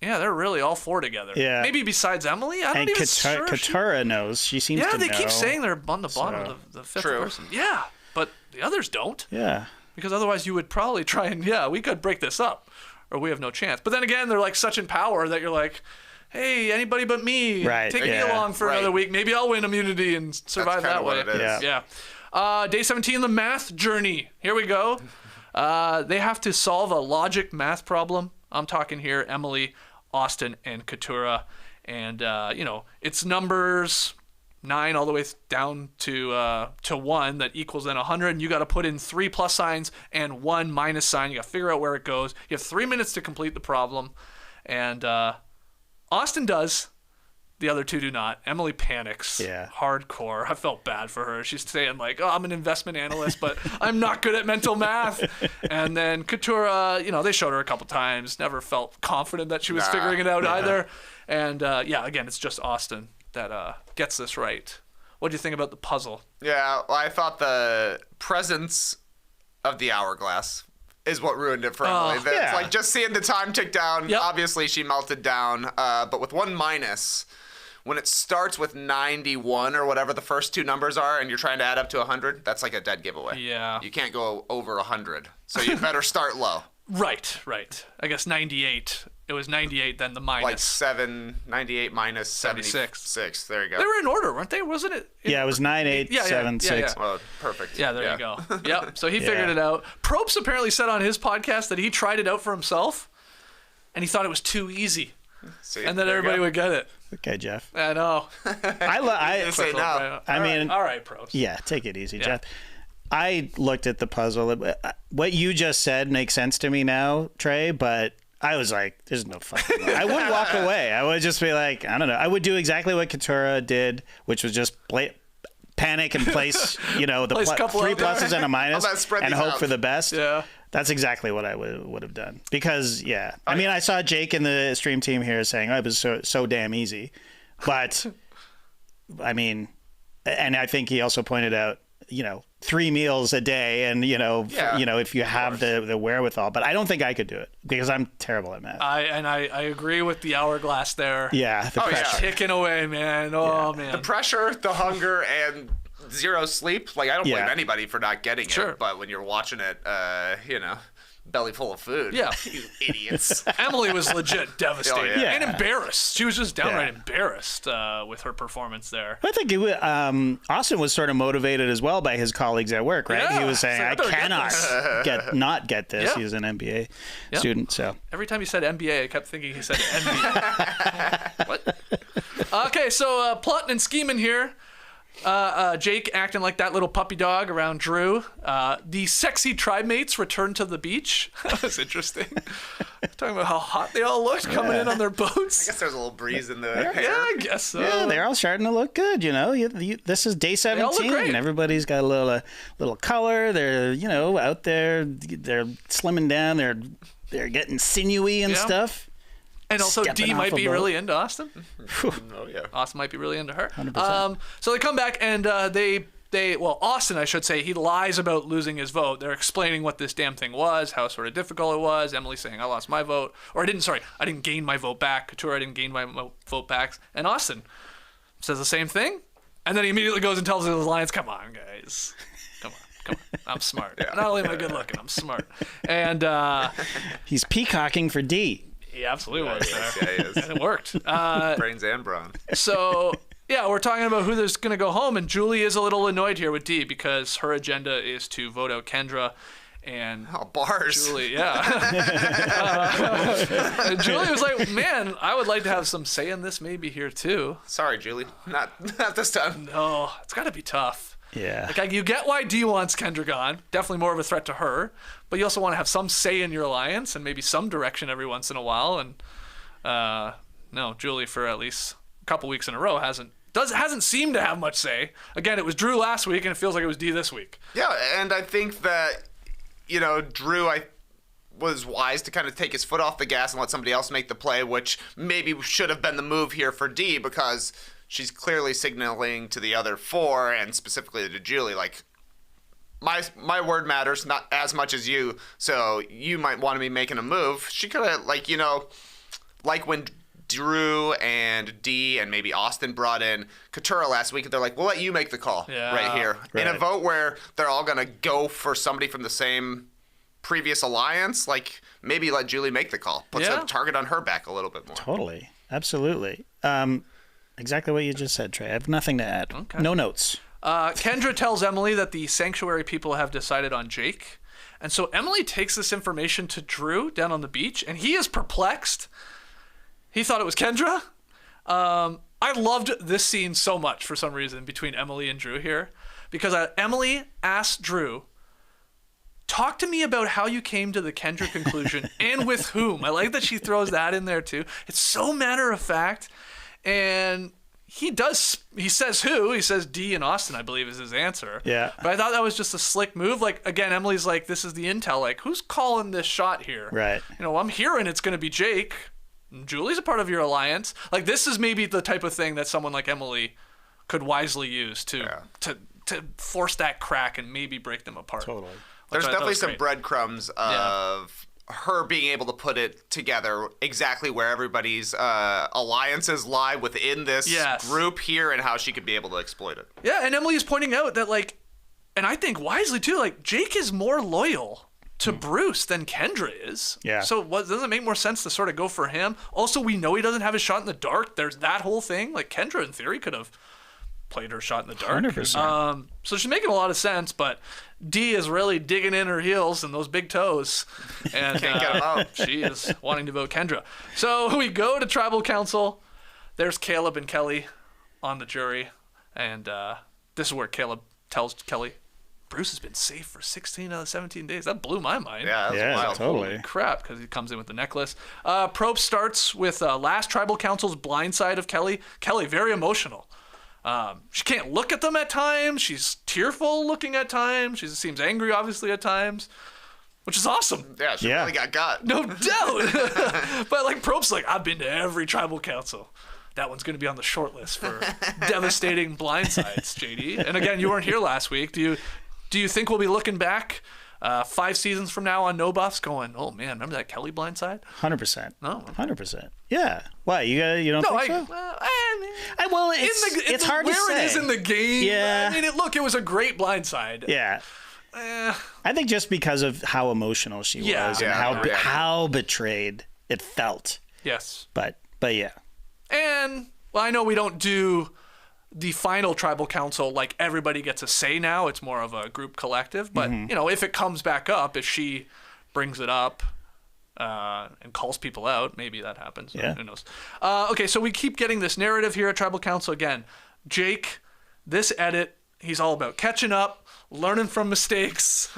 they're really all 4 together. Yeah. Maybe besides Emily? I don't And even sure. Katura knows. She seems Yeah, to they know. keep saying they're on the bottom So- of the 5th True. person. Yeah, but the others don't. Yeah. Because otherwise you would probably try and, we could break this up or we have no chance. But then again, they're like such in power that you're like, hey, anybody but me. Right, Take me yeah. along for another week. Maybe I'll win immunity and survive kinda that way. what it is. Yeah. Yeah. Day 17, the math journey. Here we go. They have to solve a logic math problem. I'm talking here Emily, Austin, and Katurah. And, it's numbers 9 all the way down to 1 that equals then 100. And you got to put in 3 plus signs and 1 minus sign. You got to figure out where it goes. You have 3 minutes to complete the problem. And Austin does. The other two do not. Emily panics. Yeah. Hardcore. I felt bad for her. She's saying like, I'm an investment analyst, but I'm not good at mental math. And then Katurah, they showed her a couple times. Never felt confident that she was figuring it out either. And again, it's just Austin that gets this right. What do you think about the puzzle? Yeah, well, I thought the presence of the hourglass is what ruined it for Emily. It's like just seeing the time tick down. Yep. Obviously, she melted down. But with 1 minus, when it starts with 91 or whatever the first 2 numbers are, and you're trying to add up to 100, that's like a dead giveaway. Yeah. You can't go over 100. So you better start low. Right. I guess 98. It was 98, then the minus. Like 98 minus 76. 76. There you go. They were in order, weren't they? Wasn't it? Yeah, it was 9, 8, 7, 6. Oh, perfect. Yeah, there you go. Yep. So he figured it out. Probst apparently said on his podcast that he tried it out for himself, and he thought it was too easy. See, And then everybody would get it. Okay, Jeff. I know. I say no. I mean, all right, Probst. Yeah, take it easy, Jeff. I looked at the puzzle. What you just said makes sense to me now, Trey, but I was like, there's no fucking way. I wouldn't walk away. I would just be like, I don't know. I would do exactly what Katurah did, which was just panic and place, the 3 pluses and a minus and hope for the best. Yeah. That's exactly what I would have done. Because, I mean, I saw Jake in the stream team here saying, it was so damn easy. But, I mean, and I think he also pointed out, 3 meals a day and, if you have the wherewithal. But I don't think I could do it because I'm terrible at math. I agree with the hourglass there. Yeah. The pressure. Ticking away, man. Oh, man. The pressure, the hunger, and 0 sleep. Like, I don't blame anybody for not getting it. But when you're watching it, belly full of food. Yeah. You idiots. Emily was legit devastated and Yeah. embarrassed. She was just downright embarrassed with her performance there. I think Austin was sort of motivated as well by his colleagues at work, right? Yeah. He was saying, I cannot not get this. Yeah. He's an MBA student, so. Every time he said NBA, I kept thinking he said NBA. What? Okay, so plotting and scheming here. Jake acting like that little puppy dog around Drew. The sexy tribe mates return to the beach. That was interesting. Talking about how hot they all looked coming in on their boats. I guess there's a little breeze in the air. Yeah, I guess so. Yeah, they're all starting to look good, This is day 17 and everybody's got a little color. They're, out there. They're slimming down. They're getting sinewy and stuff. And also, Dee might be really into Austin. Oh, yeah. Austin might be really into her. 100%. So they come back and Austin, I should say, he lies about losing his vote. They're explaining what this damn thing was, how sort of difficult it was. Emily saying, I lost my vote. Or I didn't gain my vote back. Katurah, I didn't gain my vote back. And Austin says the same thing. And then he immediately goes and tells his alliance, come on, guys. Come on. I'm smart. Not only am I good looking, I'm smart. And he's peacocking for Dee. he absolutely was there. Yeah, he is. And it worked. Brains and brawn. So, we're talking about who there's going to go home, and Julie is a little annoyed here with Dee because her agenda is to vote out Kendra. And bars. Julie, Julie was like, man, I would like to have some say in this maybe here too. Sorry, Julie. Not this time. No, it's got to be tough. Yeah. Like, you get why Dee wants Kendra gone. Definitely more of a threat to her. But you also want to have some say in your alliance and maybe some direction every once in a while. And no, Julie, for at least a couple weeks in a row, hasn't seemed to have much say. Again, it was Drew last week, and it feels like it was Dee this week. Yeah, and I think that, Drew, was wise to kind of take his foot off the gas and let somebody else make the play, which maybe should have been the move here for Dee, because she's clearly signaling to the other 4, and specifically to Julie, like, my word matters not as much as you, so you might want to be making a move. She could have, like when Drew and Dee and maybe Austin brought in Katurah last week, they're like, we'll let you make the call right here. Right. In a vote where they're all going to go for somebody from the same previous alliance, like, maybe let Julie make the call. Puts a target on her back a little bit more. Totally. Absolutely. Exactly what you just said, Trey. I have nothing to add. Okay. No notes. Kendra tells Emily that the sanctuary people have decided on Jake, And so Emily takes this information to Drew down on the beach, and he is perplexed. He thought it was Kendra. I loved this scene so much for some reason between Emily and Drew here, because Emily asked Drew, talk to me about how you came to the Kendra conclusion and with whom. I like that she throws that in there too. It's so matter of fact. And he says who? He says Dee and Austin, I believe, is his answer. Yeah. But I thought that was just a slick move. Like, again, Emily's like, this is the intel. Like, who's calling this shot here? Right. You know, I'm hearing it's going to be Jake. Julie's a part of your alliance. Like, this is maybe the type of thing that someone like Emily could wisely use to force that crack and maybe break them apart. Totally. There's That definitely was some great. breadcrumbs of her being able to put it together exactly where everybody's alliances lie within this group here and how she could be able to exploit it. Yeah, and Emily is pointing out that, like, and I think wisely too, like, Jake is more loyal to Bruce than Kendra is. Yeah. So doesn't it make more sense to sort of go for him? Also, we know he doesn't have his shot in the dark. There's that whole thing. Like, Kendra, in theory, could have played her shot in the dark. 100%. So she's making a lot of sense, but Dee is really digging in her heels and those big toes. And Can't get 'em out. she is wanting to vote Kendra. So we go to tribal council. There's Caleb and Kelly on the jury. And this is where Caleb tells Kelly, Bruce has been safe for 16 out of 17 days. That blew my mind. Yeah, that was wild. totally. Holy crap, because he comes in with the necklace. Probst starts with last tribal council's blind side of Kelly. Kelly, very emotional. She can't look at them at times. She's tearful looking at times. She seems angry, obviously, at times, which is awesome. Yeah, she really got. No doubt. But like Probst's like, I've been to every tribal council. That one's going to be on the short list for devastating blindsides, JD. And again, you weren't here last week. Do you think we'll be looking back 5 seasons from now on No Buffs going, oh man, remember that Kelly blindside? 100%. No. 100%. Yeah. Why? You don't think so? Well, it's hard to say. Where it is in the game. Yeah. I mean, it was a great blindside. Yeah. I think just because of how emotional she was and how betrayed it felt. Yes. But yeah. And, well, I know we don't do the final tribal council like everybody gets a say now. It's more of a group collective. But, you know, if it comes back up, if she brings it up and calls people out, maybe that happens. Yeah. Who knows? Okay, so we keep getting this narrative here at tribal council. Again, Jake, this edit, he's all about catching up, learning from mistakes.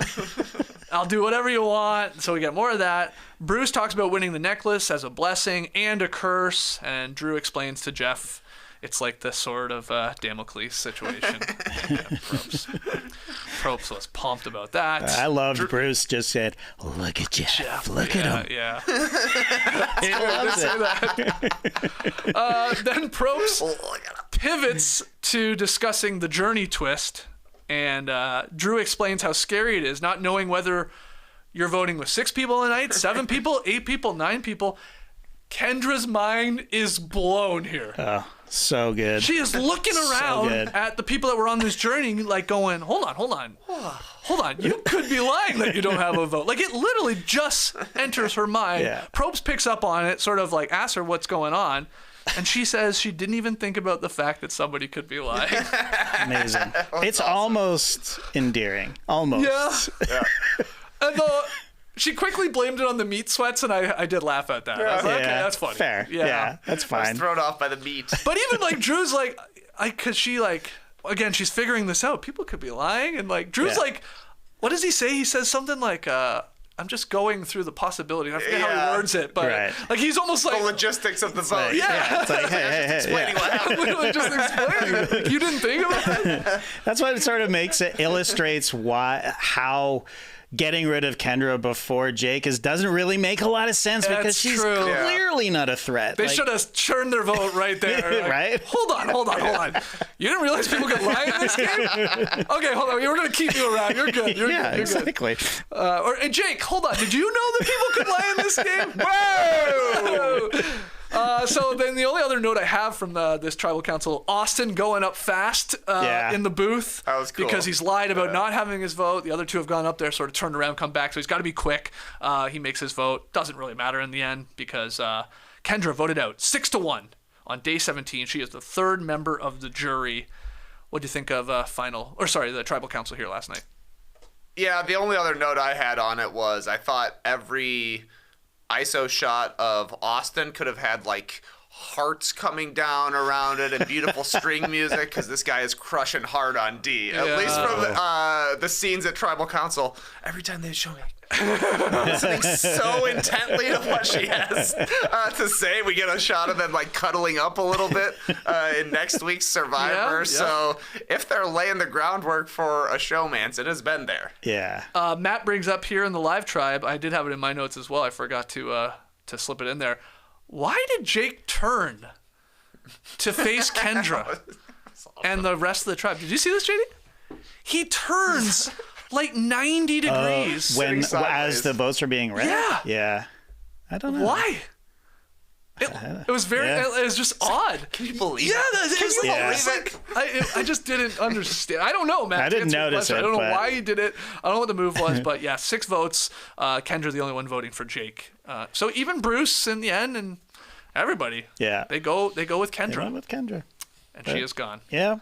I'll do whatever you want. So we get more of that. Bruce talks about winning the necklace as a blessing and a curse. And Drew explains to Jeff it's like this sort of Damocles situation. Probst was pumped about that. I loved Bruce just said, look at Jeff. Look at him. Yeah. He loves it. Then Probst pivots to discussing the journey twist. And Drew explains how scary it is not knowing whether you're voting with 6 people a night, 7 people, 8 people, 9 people. Kendra's mind is blown here. Oh, so good. She is looking around at the people that were on this journey like going, hold on. You could be lying that you don't have a vote. Like, it literally just enters her mind. Yeah. Probst picks up on it, sort of like asks her what's going on. And she says she didn't even think about the fact that somebody could be lying. Amazing. It's awesome. Almost endearing. Almost. Yeah. And she quickly blamed it on the meat sweats, and I did laugh at that. I was like, okay, that's funny. Fair. Yeah, that's fine. I was thrown off by the meat. But even like Drew's like, because she like, again, she's figuring this out. People could be lying. And like, Drew's like, what does he say? He says something like, I'm just going through the possibilities. I forget how he words it, but like he's almost like the logistics of the vote. It's like, hey, explaining what happened. Literally just explaining. Like, you didn't think about that? That's what it sort of illustrates how getting rid of Kendra before Jake doesn't really make a lot of sense because she's clearly not a threat. They should have churned their vote right there. Like, right? Hold on. You didn't realize people could lie in this game? Okay, hold on. We're going to keep you around. You're good. You're exactly. Good. Hey, Jake, hold on. Did you know that people could lie in this game? Whoa! So then the only other note I have from this tribal council, Austin going up fast in the booth. That was cool. Because he's lied about not having his vote. The other 2 have gone up there, sort of turned around, come back. So he's got to be quick. He makes his vote. Doesn't really matter in the end because Kendra voted out 6-1 on day 17. She is the 3rd member of the jury. What do you think of the tribal council here last night? Yeah, the only other note I had on it was I thought every ISO shot of Austin could have had like hearts coming down around it and beautiful string music because this guy is crushing hard on D. At least from the scenes at Tribal Council, every time they show me listening so intently to what she has to say. We get a shot of them like cuddling up a little bit in next week's Survivor. Yeah. So if they're laying the groundwork for a showmance, it has been there. Yeah. Matt brings up here in the live tribe, I did have it in my notes as well. I forgot to slip it in there. Why did Jake turn to face Kendra and the rest of the tribe? Did you see this, JD? He turns like 90 degrees. As the votes are being read? Yeah. Yeah. I don't know. Why? It was very. Yeah. It was just odd. Can you believe Yeah, it? it's like I just didn't understand. I don't know, Matt. I didn't notice it. I don't know but... why he did it. I don't know what the move was, but yeah, 6 votes. Kendra the only one voting for Jake. So even Bruce in the end and everybody. Yeah. They go with They Kendra, went with Kendra. and she is gone. Yeah.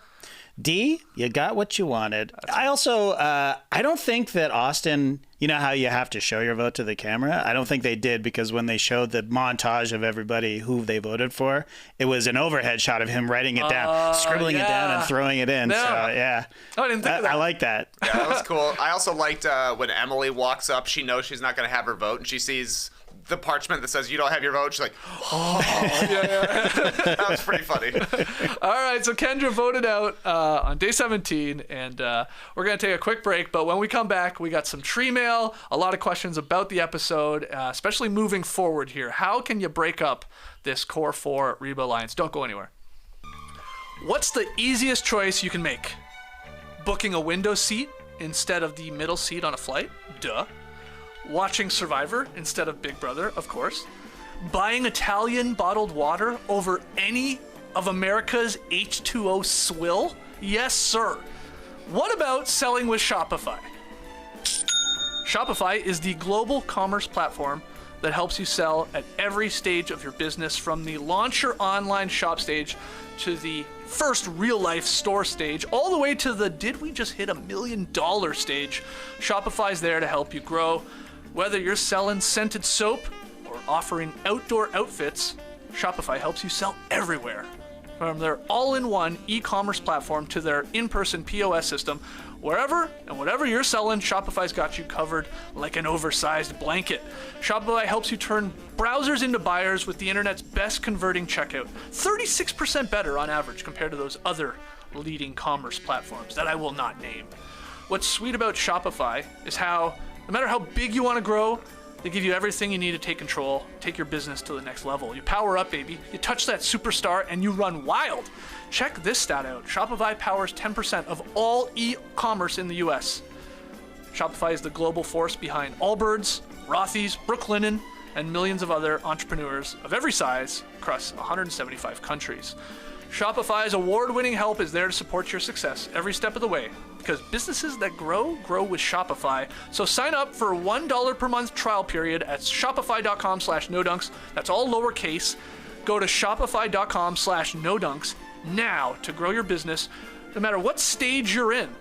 D, you got what you wanted. I also, I don't think that Austin, you know how you have to show your vote to the camera? I don't think they did, because when they showed the montage of everybody who they voted for, it was an overhead shot of him writing it down, scribbling it down and throwing it in. No. So, yeah. Oh, I didn't think of that. I like that. Yeah, that was cool. I also liked when Emily walks up, she knows she's not going to have her vote, and she sees the parchment that says you don't have your vote. She's like, oh. That was pretty funny. All right, so Kendra voted out on day 17, and we're going to take a quick break. But when we come back, we got some tree mail, a lot of questions about the episode, especially moving forward here. How can you break up this Core 4 Reba Alliance? Don't go anywhere. What's the easiest choice you can make? Booking a window seat instead of the middle seat on a flight? Duh. Watching Survivor instead of Big Brother, of course. Buying Italian bottled water over any of America's H2O swill? Yes, sir. What about selling with Shopify? Shopify is the global commerce platform that helps you sell at every stage of your business, from the launch your online shop stage to the first real-life store stage, all the way to the did we just hit $1 million stage. Shopify's there to help you grow. Whether you're selling scented soap or offering outdoor outfits, Shopify helps you sell everywhere. From their all-in-one e-commerce platform to their in-person POS system, wherever and whatever you're selling, Shopify's got you covered like an oversized blanket. Shopify helps you turn browsers into buyers with the internet's best converting checkout. 36% better on average compared to those other leading commerce platforms that I will not name. What's sweet about Shopify is how, no matter how big you want to grow, they give you everything you need to take control, take your business to the next level. You power up, baby. You touch that superstar and you run wild. Check this stat out. Shopify powers 10% of all e-commerce in the US. Shopify is the global force behind Allbirds, Rothy's, Brooklinen, and millions of other entrepreneurs of every size across 175 countries. Shopify's award-winning help is there to support your success every step of the way, because businesses that grow with Shopify. So sign up for a $1 per month trial period at shopify.com/nodunks. That's all lowercase. Go to shopify.com/nodunks now to grow your business, no matter what stage you're in.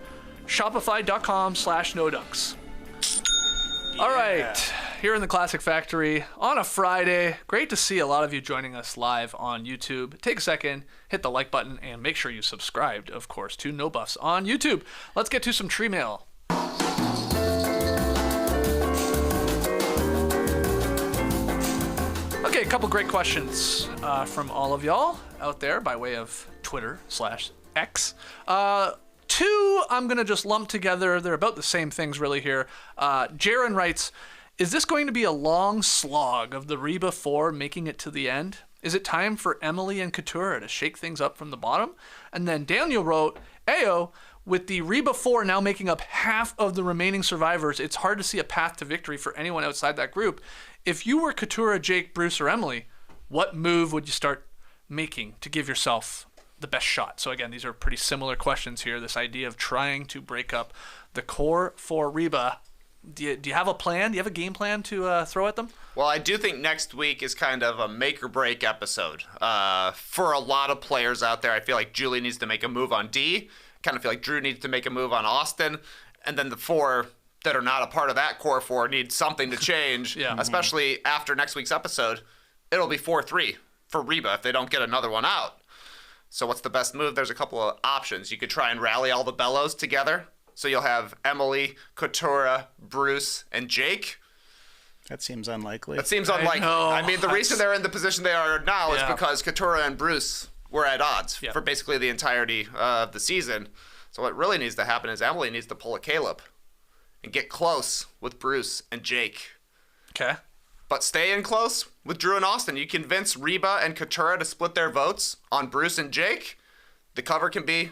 Shopify.com/nodunks. All right, here in the Classic Factory on a Friday. Great to see a lot of you joining us live on YouTube. Take a second, hit the like button, and make sure you subscribed, of course, to No Buffs on YouTube. Let's get to some tree mail. Okay, a couple great questions from all of y'all out there by way of Twitter/X. 2 I'm going to just lump together. They're about the same things really here. Jaron writes, is this going to be a long slog of the Reba 4 making it to the end? Is it time for Emily and Katurah to shake things up from the bottom? And then Daniel wrote, Ayo, with the Reba 4 now making up half of the remaining survivors, it's hard to see a path to victory for anyone outside that group. If you were Katurah, Jake, Bruce, or Emily, what move would you start making to give yourself the best shot? So again, these are pretty similar questions here. This idea of trying to break up the Core 4 Reba. Do you have a plan? Do you have a game plan to throw at them? Well, I do think next week is kind of a make or break episode. For a lot of players out there, I feel like Julie needs to make a move on D. Kind of feel like Drew needs to make a move on Austin. And then the 4 that are not a part of that core four need something to change, especially after next week's episode. It'll be 4-3 for Reba if they don't get another one out. So what's the best move? There's a couple of options. You could try and rally all the Bellows together. So you'll have Emily, Katurah, Bruce, and Jake. That seems unlikely. I mean, the reason they're in the position they are now is because Katurah and Bruce were at odds for basically the entirety of the season. So what really needs to happen is Emily needs to pull a Caleb and get close with Bruce and Jake. Okay. But stay in close with Drew and Austin. You convince Reba and Katurah to split their votes on Bruce and Jake. The cover can be,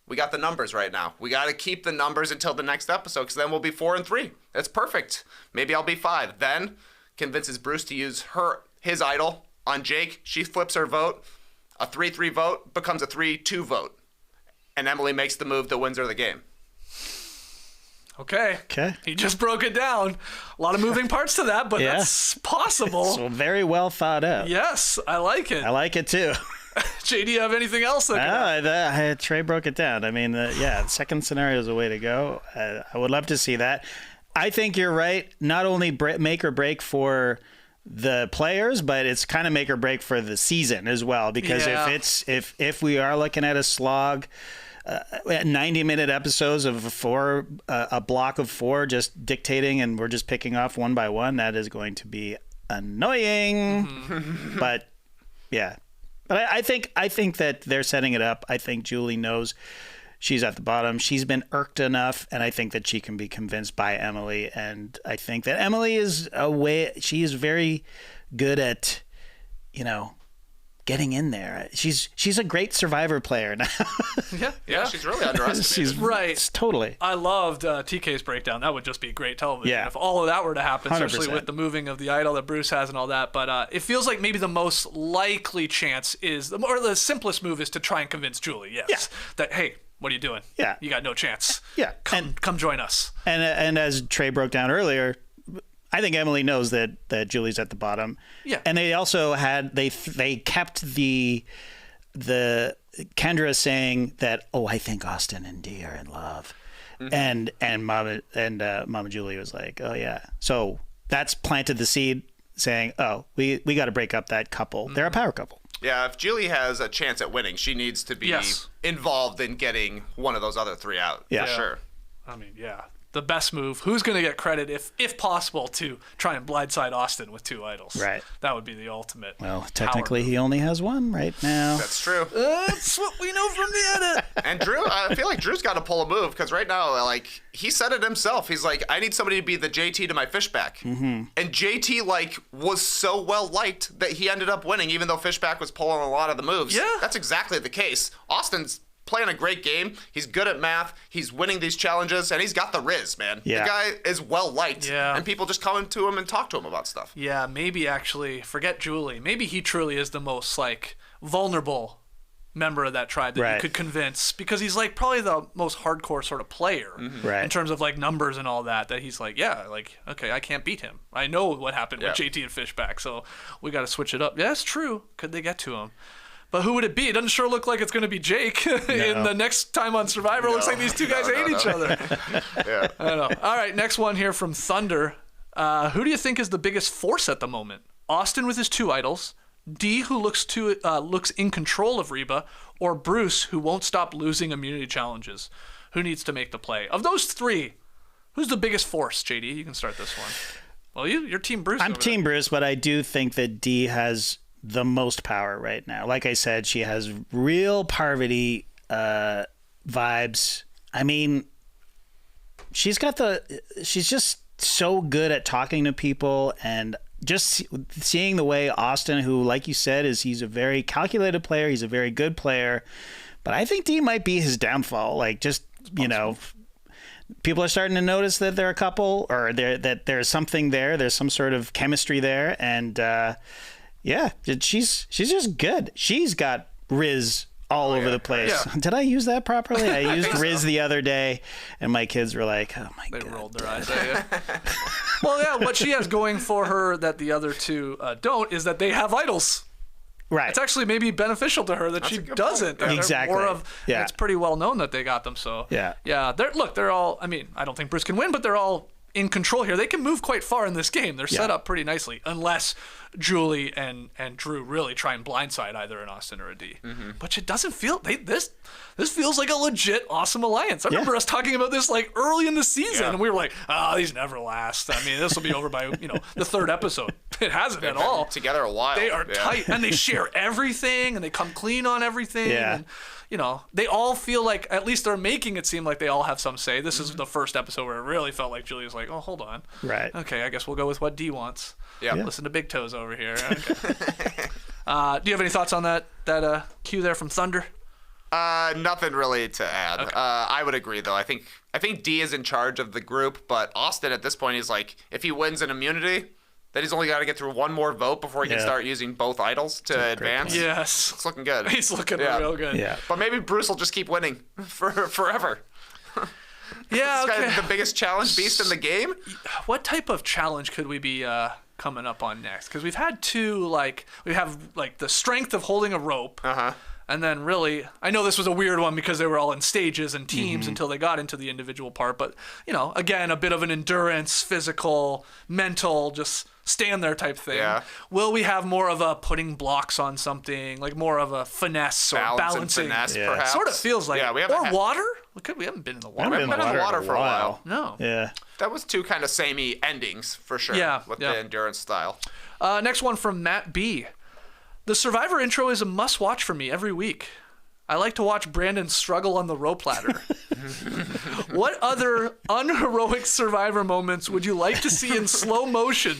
we got the numbers right now. We got to keep the numbers until the next episode because then we'll be 4-3. That's perfect. Maybe I'll be 5. Then convinces Bruce to use his idol on Jake. She flips her vote. A 3-3 vote becomes a 3-2 vote. And Emily makes the move that wins her the game. Okay. He just broke it down. A lot of moving parts to that, but that's possible. So very well thought out. Yes, I like it. I like it too. Jay, do you have anything else? Trey broke it down. I mean, the second scenario is a way to go. I would love to see that. I think you're right. Not only make or break for the players, but it's kind of make or break for the season as well. Because if we are looking at a slog, 90-minute episodes of a block of 4 just dictating and we're just picking off one by one, that is going to be annoying. But I think that they're setting it up. I think Julie knows she's at the bottom. She's been irked enough, and I think that she can be convinced by Emily. And I think that Emily she is very good at, getting in there. She's a great Survivor player now. Yeah, she's really underestimated. She's right. Totally. I loved TK's breakdown. That would just be great television if all of that were to happen, 100%. especially with the moving of the idol that Bruce has and all that. But it feels like maybe the most likely chance is, or the simplest move is to try and convince Julie. Yes. That, hey, what are you doing? Yeah. You got no chance. Yeah. Come join us. And as Trey broke down earlier, I think Emily knows that Julie's at the bottom. Yeah. And they also had they kept the Kendra saying that, I think Austin and Dee are in love. Mm-hmm. And Mama Julie was like, oh yeah. So that's planted the seed saying, we got to break up that couple. Mm-hmm. They're a power couple. Yeah, if Julie has a chance at winning, she needs to be involved in getting one of those other 3 out. Yeah. For sure. I mean, the best move. Who's going to get credit, if possible, to try and blindside Austin with 2 idols? Right. That would be the ultimate. Well, technically, he only has 1 right now. That's true. That's what we know from the edit. And Drew, I feel like Drew's got to pull a move because right now, he said it himself. He's like, I need somebody to be the JT to my Fishback. Mm-hmm. And JT, was so well liked that he ended up winning, even though Fishback was pulling a lot of the moves. Yeah. That's exactly the case. Austin's playing a great game. He's good at math. He's winning these challenges, and he's got the riz, man. Yeah. The guy is well liked, and people just come to him and talk to him about stuff. Yeah, maybe actually, forget Julie. Maybe he truly is the most vulnerable member of that tribe that you could convince, because he's probably the most hardcore sort of player in terms of numbers and all that. That he's okay, I can't beat him. I know what happened with JT and Fishback, so we got to switch it up. Yeah, that's true. Could they get to him? But who would it be? It doesn't sure look like it's going to be Jake in the next time on Survivor. It looks like these 2 guys hate each other. I don't know. All right, next one here from Thunder. Who do you think is the biggest force at the moment? Austin with his 2 idols, Dee, who looks in control of Reba, or Bruce, who won't stop losing immunity challenges? Who needs to make the play? Of those 3, who's the biggest force, JD? You can start this one. Well, you're Team Bruce. I'm Team Bruce, but I do think that Dee has the most power right now. Like I said, she has real Parvati vibes. I mean, she's just so good at talking to people, and just seeing the way Austin, who, like you said, he's a very calculated player. He's a very good player, but I think Dee might be his downfall. People are starting to notice that they're a couple, or that there's something there. There's some sort of chemistry there, and she's just good. She's got Riz all over the place. Yeah. Did I use that properly? I used Riz the other day, and my kids were like, "Oh my god!" They rolled their eyes at you. Well, yeah. What she has going for her that the other 2 don't is that they have idols. Right. It's actually maybe beneficial to her that she a good doesn't. point. They're Exactly. More of, Yeah. It's pretty well known that they got them. So Yeah. They're all. I mean, I don't think Bruce can win, but they're all in control here. They can move quite far in this game. They're set up pretty nicely, unless Julie and Drew really try and blindside either an Austin or a D. But it doesn't feel this feels like a legit awesome alliance. I remember us talking about this like early in the season, and we were like, these never last. I mean, this will be over by the third episode. It hasn't at all. Together a while. They are tight, and they share everything, and they come clean on everything. Yeah. And, they all feel like, at least they're making it seem like they all have some say. This is the first episode where it really felt like Julie was like, oh, hold on. Right. Okay, I guess we'll go with what D wants. Yeah. Listen to Big Toes over here. Okay. Do you have any thoughts on that cue there from Thunder? Nothing really to add. Okay. I would agree, though. I think D is in charge of the group, but Austin at this point is like, if he wins an immunity, then he's only got to get through one more vote before he can start using both idols to advance. Yes. It's looking good. He's looking real good. Yeah. But maybe Bruce will just keep winning forever. Yeah, This okay. guy's the biggest challenge beast in the game. What type of challenge could we be coming up on next? Because we've had two, we have the strength of holding a rope. Uh-huh. And then really, I know this was a weird one because they were all in stages and teams until they got into the individual part. But, again, a bit of an endurance, physical, mental, just stand there type thing. Yeah. Will we have more of a putting blocks on something, like more of a finesse or Balance and balancing? finesse, perhaps. Sort of feels like. Yeah, we or haven't water? We haven't been in the water. We haven't been in the water for a while. No. Yeah. That was two kind of samey endings, for sure, with the endurance style. Next one from Matt B. The Survivor intro is a must-watch for me every week. I like to watch Brandon struggle on the rope ladder. What other unheroic Survivor moments would you like to see in slow motion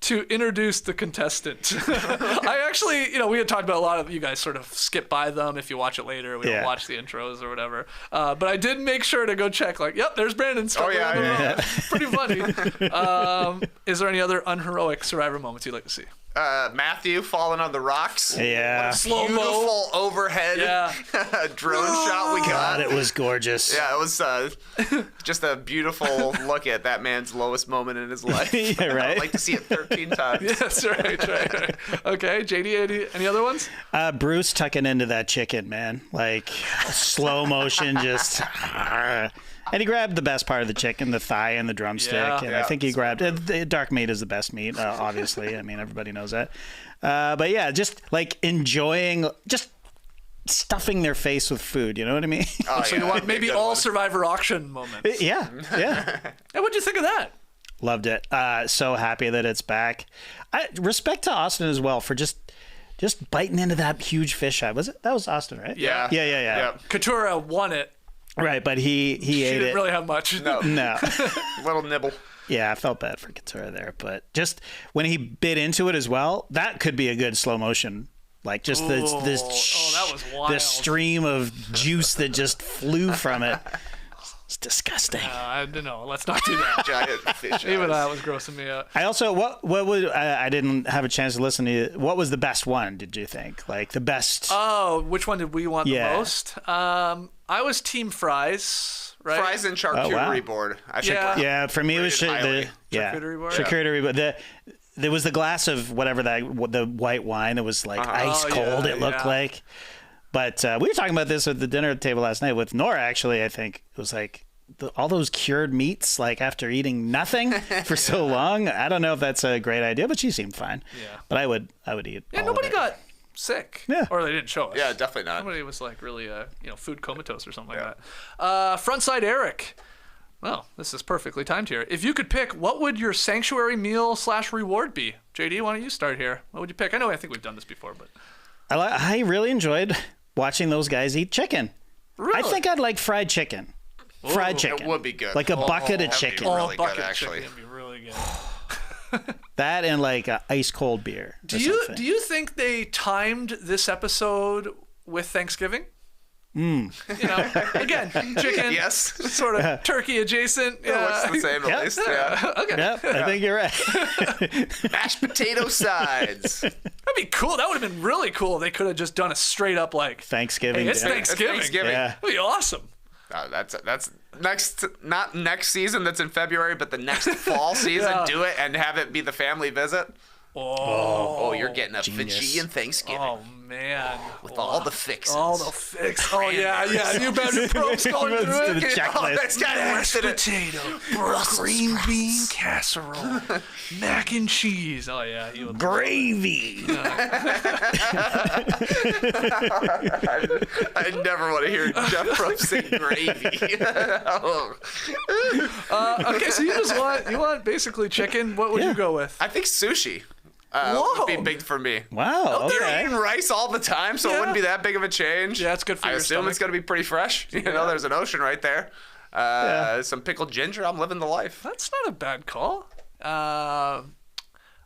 to introduce the contestant? I actually, we had talked about a lot of you guys sort of skip by them if you watch it later. We don't watch the intros or whatever. But I did make sure to go check, yep, there's Brandon struggling on the rope. Pretty funny. Is there any other unheroic Survivor moments you'd like to see? Matthew falling on the rocks. Yeah. Slow-mo. Beautiful overhead drone shot we got. God, it was gorgeous. Yeah, it was just a beautiful look at that man's lowest moment in his life. Yeah, right. I'd like to see it 13 times. Yes, right. Okay, JD, any other ones? Bruce tucking into that chicken, man. Slow motion, just. And he grabbed the best part of the chicken, the thigh and the drumstick. And I think he grabbed the dark meat is the best meat, obviously. I mean, everybody knows that. But yeah, just enjoying, just stuffing their face with food. You know what I mean? Oh, So you want maybe all Survivor auction moments. Yeah. And what'd you think of that? Loved it. So happy that it's back. Respect to Austin as well for just biting into that huge fish eye. That was Austin, right? Yeah. Yeah. Katura won it. Right, but he ate She didn't it. really have much. No. Little nibble. Yeah, I felt bad for Katura there, but just when he bit into it as well, that could be a good slow motion. This that was wild. the stream of juice that just flew from it. It's disgusting. I don't know. Let's not do that. Giant fish Even eyes. that was grossing me out. I also what would I didn't have a chance to listen to. What was the best one? Did you think the best? Oh, which one did we want the Yeah. most? I was Team Fries, right? Fries and charcuterie board. I think. Yeah. Yeah, for me it was Rated highly. Charcuterie board? charcuterie board. There was the glass of whatever the white wine that was ice Oh, cold. yeah, It looked yeah. like. But we were talking about this at the dinner table last night with Nora. Actually, I think it was all those cured meats, after eating nothing for so long. I don't know if that's a great idea, but she seemed fine. Yeah. But I would eat. Yeah, all nobody of it. got sick. Yeah. Or they didn't show us. Yeah, definitely not. Nobody was really food comatose or something like that. Frontside Eric. Well, this is perfectly timed here. If you could pick, what would your sanctuary meal / reward be? JD, why don't you start here? What would you pick? I think we've done this before, but I really enjoyed watching those guys eat chicken. really? I think I'd like fried chicken. Fried chicken. It would be good. Like a bucket of that'd be chicken. really good, bucket actually. chicken would be really good. That and a ice cold beer. Do you think they timed this episode with Thanksgiving? Again, chicken. Yes. Sort of turkey adjacent. It looks the same at least. Yeah. Yep, I think you're right. Mashed potato sides. That'd be cool. That would have been really cool. They could have just done a straight up Thanksgiving Hey, it's dinner. Thanksgiving. Thanksgiving. Yeah. That'd be awesome. That's not next season. That's in February, but the next fall season. Yeah. Do it and have it be the family visit. Oh, you're getting a Genius. Fijian Thanksgiving. Oh man, With all the fixins. All the fix. Oh yeah. You better probes going Runs through to it. the checklist. That's got Mashed acid in it. potato, green bean casserole, mac and cheese. Oh yeah, you would Gravy. I never want to hear Jeff Probst say gravy. Oh. Okay, so you want basically chicken. What would you go with? I think sushi Whoa. would be big for me. Wow. They're Okay. eating rice all the time, so it Yeah. wouldn't be that big of a change. Yeah, it's good for I your assume stomach. it's going to be pretty fresh. You know, there's an ocean right there. Some pickled ginger. I'm living the life. That's not a bad call.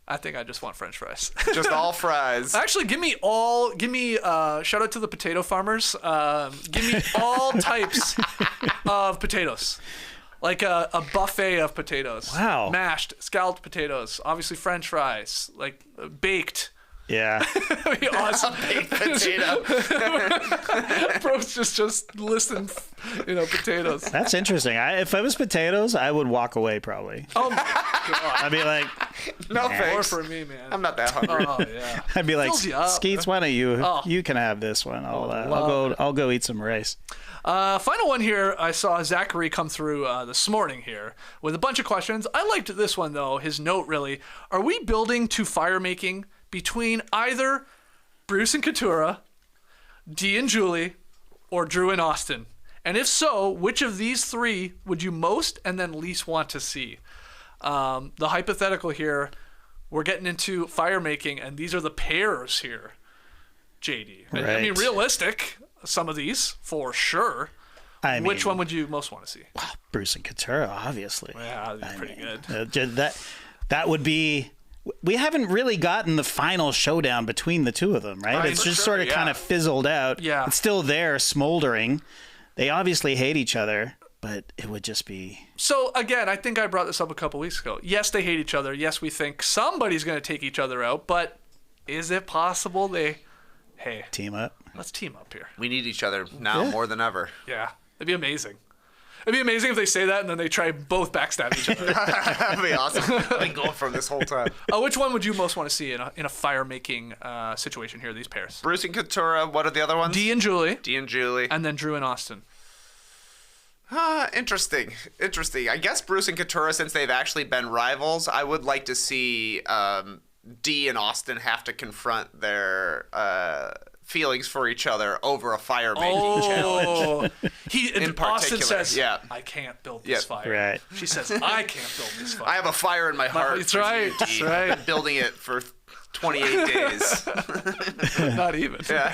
I think I just want French fries. Just all fries. Actually, give me shout out to the potato farmers. Give me all types of potatoes. Like a buffet of potatoes. Wow. Mashed, scalloped potatoes. Obviously French fries. Like baked. Yeah. That'd be awesome. Baked potato. Bro's just listing, potatoes. That's interesting. If it was potatoes, I would walk away probably. Oh my god. I'd be like, No More thanks. for me, man. I'm not that hungry. Oh yeah. I'd be like, Fills you up. Skeets, why don't you? Oh. You can have this one. I'll go eat some rice. Final one here. I saw Zachary come through this morning here with a bunch of questions. I liked this one though. His note really: are we building to fire making between either Bruce and Katura, Dee and Julie, or Drew and Austin? And if so, which of these three would you most and then least want to see? The hypothetical here, we're getting into fire making, and these are the pairs here. JD. I mean, Right. realistic. Some of these for sure. Which one would you most want to see? Bruce and Katura, obviously. Yeah, that'd be pretty good. That would be. We haven't really gotten the final showdown between the two of them, right? It's for just sure, sort of yeah. kind of fizzled out. Yeah. It's still there, smoldering. They obviously hate each other, but it would just be. So again, I think I brought this up a couple weeks ago. Yes, they hate each other. Yes, we think somebody's going to take each other out. But is it possible hey, Team up. let's team up here? We need each other now more than ever. Yeah, it'd be amazing. It'd be amazing if they say that and then they try both backstab each other. That'd be awesome. I've been going from this whole time. Which one would you most want to see in a fire making situation here? These pairs: Bruce and Katura. What are the other ones? Dee and Julie, Dee and Julie. and then Drew and Austin. Interesting. I guess Bruce and Katura, since they've actually been rivals, I would like to see Dee and Austin have to confront their feelings for each other over a fire making challenge. Austin particular, says, yeah. "I can't build this fire." Right. She says, "I can't buid this fire." I have a fire in my heart. That's for right, you, that's Dee. right. I've been building it for 28 days. Not even. Yeah.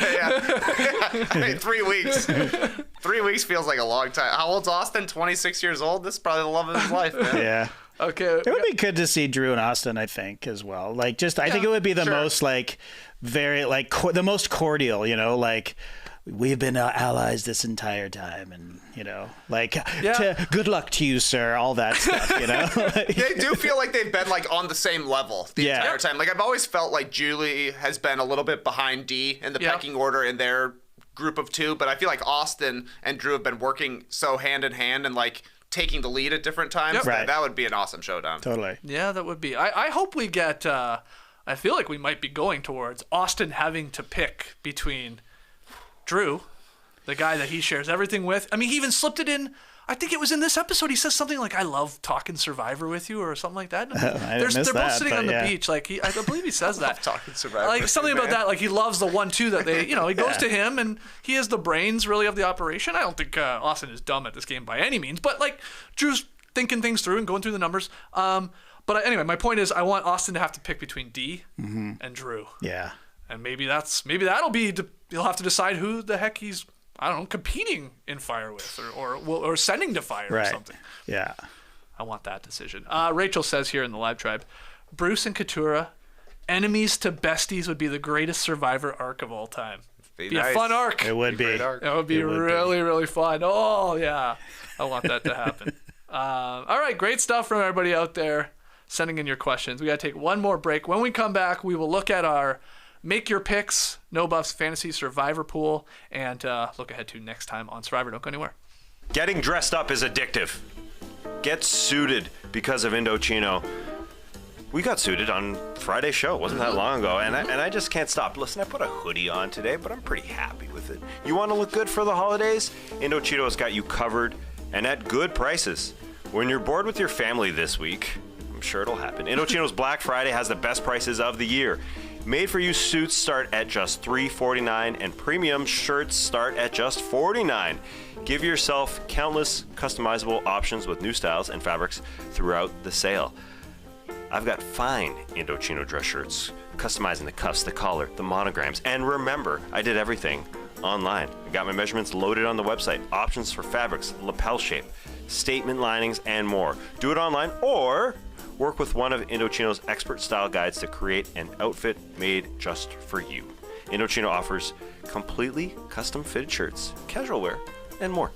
I mean, 3 weeks. 3 weeks feels like a long time. How old's Austin? 26 years old? This is probably the love of his life, man. Yeah. Okay. It would be good to see Drew and Austin, I think, as well. I think it would be the sure. most, very, the most cordial, we've been allies this entire time, and, good luck to you, sir, all that stuff, They do feel like they've been on the same level the Yeah. entire time. I've always felt like Julie has been a little bit behind Dee in the pecking order in their group of two, but I feel like Austin and Drew have been working so hand in hand and taking the lead at different times. Yep. Right. That would be an awesome showdown. Totally. Yeah, that would be. I hope we get. I feel like we might be going towards Austin having to pick between Drew, the guy that he shares everything with. I mean, he even slipped it in. I think it was in this episode. He says something like, "I love talking Survivor with you," or something like that. They're both sitting on the beach. I believe he says that. Talking Survivor with Something you, about man. that. He loves the 1-2 that they. He goes to him, and he is the brains really of the operation. I don't think Austin is dumb at this game by any means, but Drew's thinking things through and going through the numbers. But anyway, my point is, I want Austin to have to pick between Dee and Drew. Yeah. And maybe that'll be. You'll have to decide who the heck he's. I don't know, competing in fire with, or sending to fire or Right. something. Yeah. I want that decision. Rachel says here in the live tribe, Bruce and Katura, enemies to besties would be the greatest Survivor arc of all time. Be nice. a fun arc. It would be. Great arc. It would be really, really fun. Oh, yeah. I want that to happen. All right, great stuff from everybody out there sending in your questions. We got to take one more break. When we come back, we will look at our Make Your Picks, No Buffs Fantasy Survivor Pool, and look ahead to next time on Survivor. Don't go anywhere. Getting dressed up is addictive. Get suited because of Indochino. We got suited on Friday's show. Wasn't that long ago, and I just can't stop. Listen, I put a hoodie on today, but I'm pretty happy with it. You want to look good for the holidays? Indochino's got you covered, and at good prices. When you're bored with your family this week, I'm sure it'll happen. Indochino's Black Friday has the best prices of the year. Made-for-you suits start at just $349, and premium shirts start at just $49. Give yourself countless customizable options with new styles and fabrics throughout the sale. I've got fine Indochino dress shirts, customizing the cuffs, the collar, the monograms, and remember, I did everything online. I got my measurements loaded on the website, options for fabrics, lapel shape, statement linings, and more. Do it online or work with one of Indochino's expert style guides to create an outfit made just for you. Indochino offers completely custom fitted shirts, casual wear, and more.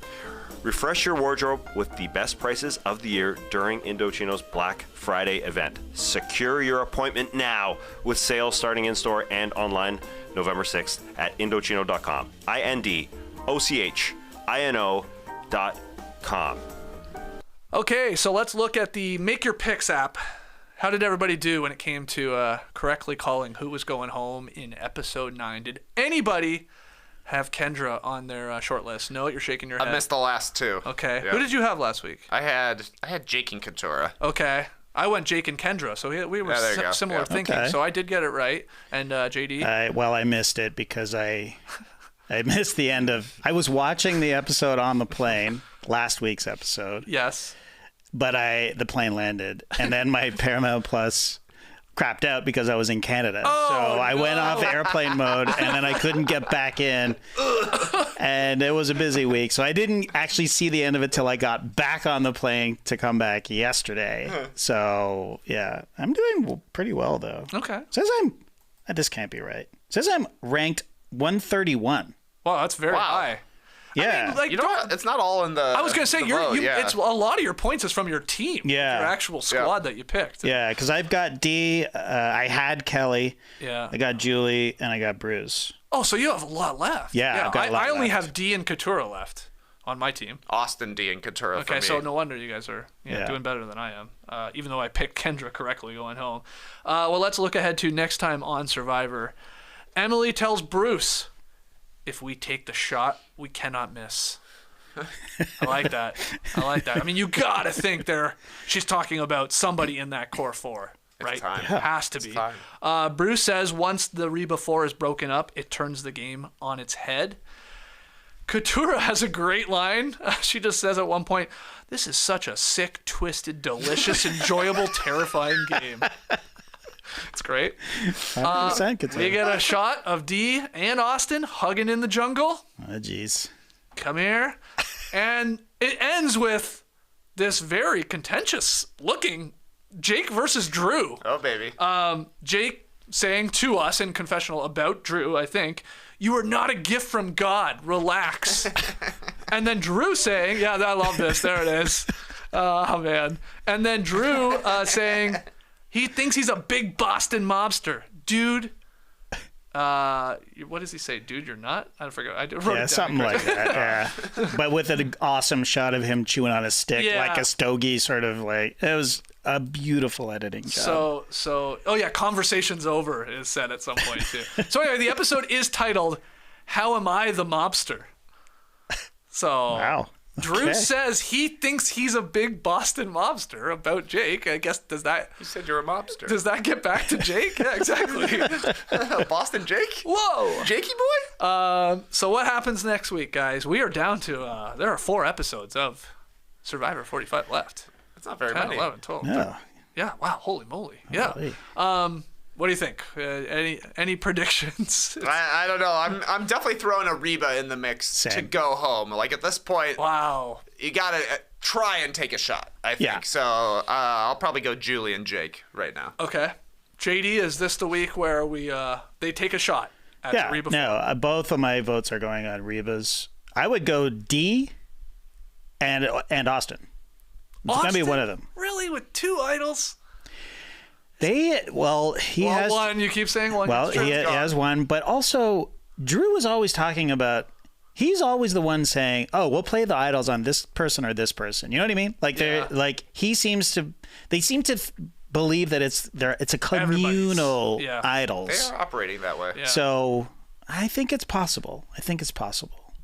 Refresh your wardrobe with the best prices of the year during Indochino's Black Friday event. Secure your appointment now with sales starting in store and online November 6th at Indochino.com. INDOCHINO.com. Okay, so let's look at the Make Your Picks app. How did everybody do when it came to correctly calling who was going home in episode 9? Did anybody have Kendra on their short list? No, you're shaking your head. I missed the last two. Okay. Yeah. Who did you have last week? I had Jakey and Katura. Okay. I went Jake and Kendra, so we were there you go. similar Yeah. thinking. Okay. So I did get it right. And JD? I missed it because I missed the end of. I was watching the episode on the plane, last week's episode, Yes. but the plane landed, and then my Paramount Plus crapped out because I was in Canada. So I went off airplane mode, and then I couldn't get back in. And it was a busy week, so I didn't actually see the end of it till I got back on the plane to come back yesterday. So yeah, I'm doing pretty well though. Okay. Says this can't be right. Says I'm ranked 131. Wow, that's very high. Yeah. I mean, like, You know what? It's not all in the. I was gonna say yeah. it's a lot of your points is from your team, Yeah. your actual squad that you picked. Yeah, because I've got Dee, I had Kelly, Yeah. I got Julie, and I got Bruce. Oh, so you have a lot left. Yeah, I've got a lot I only left. have Dee and Katura left on my team. Austin, Dee, and Katura for Okay, me. so no wonder you guys are Yeah. doing better than I am, even though I picked Kendra correctly going home. Well, let's look ahead to next time on Survivor. Emily tells Bruce, if we take the shot, we cannot miss. I like that. I mean, you got to think she's talking about somebody in that core four, right? time. It has to be. time. Bruce says once the Reba 4 is broken up, it turns the game on its head. Katura has a great line. She just says at one point, "This is such a sick, twisted, delicious, enjoyable, terrifying game." It's great. 100% could We say. get a shot of Dee and Austin hugging in the jungle. Oh, jeez. Come here. And it ends with this very contentious looking Jake versus Drew. Oh, baby. Jake saying to us in confessional about Drew, I think, "You are not a gift from God. Relax." And then Drew saying, yeah, I love this. There it is. Oh, man. And then Drew saying he thinks he's a big Boston mobster. Dude. What does he say? Dude, you're not? I forgot. I wrote it Yeah, down. something like that. Yeah, but with an awesome shot of him chewing on a stick, Yeah. like a stogie, sort of like it was a beautiful editing job. So, oh yeah, conversation's over is said at some point too. So anyway, the episode is titled "How Am I the Mobster?" So Wow. Drew Okay. says he thinks he's a big Boston mobster about Jake. I guess You said you're a mobster. does that get back to Jake? Yeah, exactly. Boston Jake? Whoa. Jakey boy? So what happens next week, guys? We are down to there are 4 episodes of Survivor 45 left. That's not very 10, many. 11, 12. Yeah. Yeah. Wow. Holy moly. Yeah. Holy. What do you think? Any predictions? I don't know. I'm definitely throwing a Reba in the mix to Same. go home. Like at this point, Wow. you gotta try and take a shot. I think Yeah. so. I'll probably go Julie and Jake right now. Okay. JD, is this the week where they take a shot at Yeah. Reba? No, both of my votes are going on Reba's. I would go Dee and Austin. It's gonna be one of them. Really, with 2 idols? He Well, has one. You keep saying one. Well, Sure. he has one, but also Drew was always talking about. He's always the one saying, "Oh, we'll play the idols on this person or this person." You know what I mean? Like Yeah. they're like he seems to. They seem to believe that it's a communal Yeah. idols. They are operating that way. Yeah. So I think it's possible.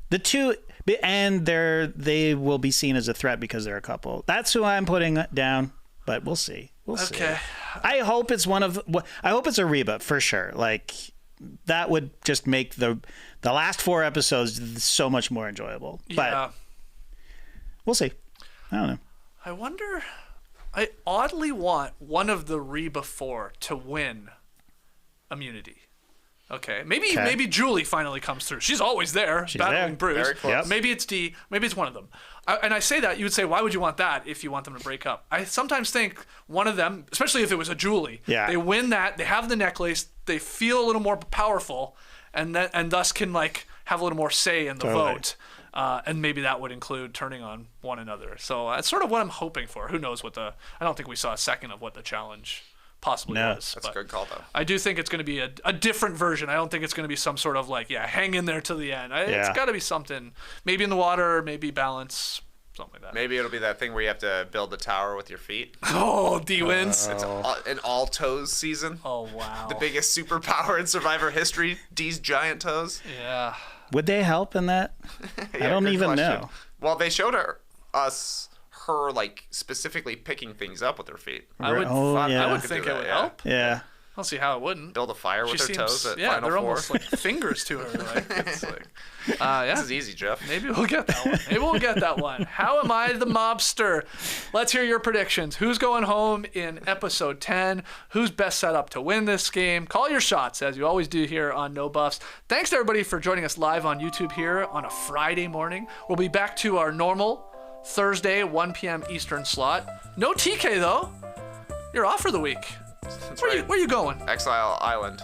The two, and they will be seen as a threat because they're a couple. That's who I'm putting down, but we'll see. Okay. I hope it's I hope it's a Reba for sure. Like that would just make the last 4 episodes so much more enjoyable. Yeah. But we'll see. I don't know. I wonder. I oddly want one of the Reba 4 to win immunity. Okay, maybe Julie finally comes through. She's always there, battling there. Bruce. Very close. Yep. Maybe it's Dee. Maybe it's one of them. And I say that, you would say, why would you want that if you want them to break up? I sometimes think one of them, especially if it was a Julie, they win that, they have the necklace, they feel a little more powerful, and thus can like have a little more say in the vote. And maybe that would include turning on one another. So that's sort of what I'm hoping for. Who knows I don't think we saw a second of what the challenge possibly was. That's a good call, though. I do think it's going to be a different version. I don't think it's going to be some sort of like, hang in there till the end. It's got to be something, maybe in the water, maybe balance, something like that. Maybe it'll be that thing where you have to build the tower with your feet. Oh, D wins. It's an all toes season. Oh, wow. The biggest superpower in Survivor history, Dee's giant toes. Yeah. Would they help in that? I don't good even question. know. Well, they showed her like specifically picking things up with her feet. I would yeah. think do it that, would yeah. help. Yeah. I don't see how it wouldn't. Build a fire with her toes at Final they're Four. almost like fingers to her. Like, it's like, yeah. This is easy, Jeff. Maybe we'll get that one. Maybe we'll get that one. How am I the mobster? Let's hear your predictions. Who's going home in episode 10? Who's best set up to win this game? Call your shots, as you always do here on No Buffs. Thanks to everybody for joining us live on YouTube here on a Friday morning. We'll be back to our normal Thursday, 1 p.m. Eastern slot. No TK, though. You're off for the week. Where you going? Exile Island.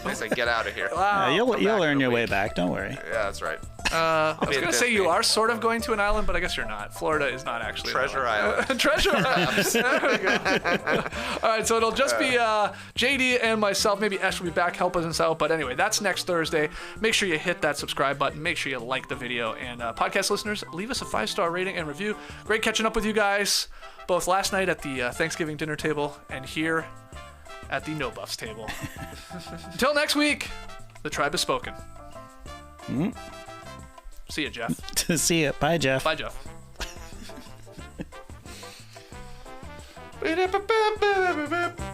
I say, get out of here. Wow. You'll back earn in a your way week. back. Don't worry. Yeah, that's right. I was be going at to say you Disney. are sort of going to an island, but I guess you're not. Florida is not actually an Treasure Island. Treasure Island. There we go. All right, so it'll just be JD and myself. Maybe Ash will be back helping us out. But anyway, that's next Thursday. Make sure you hit that subscribe button. Make sure you like the video. And podcast listeners, leave us a 5-star rating and review. Great catching up with you guys, both last night at the Thanksgiving dinner table and here at the No Buffs table. Until next week, the tribe has spoken. See you, Jeff. See ya. Bye, Jeff. Bye, Jeff. Beep, beep, beep, beep, beep.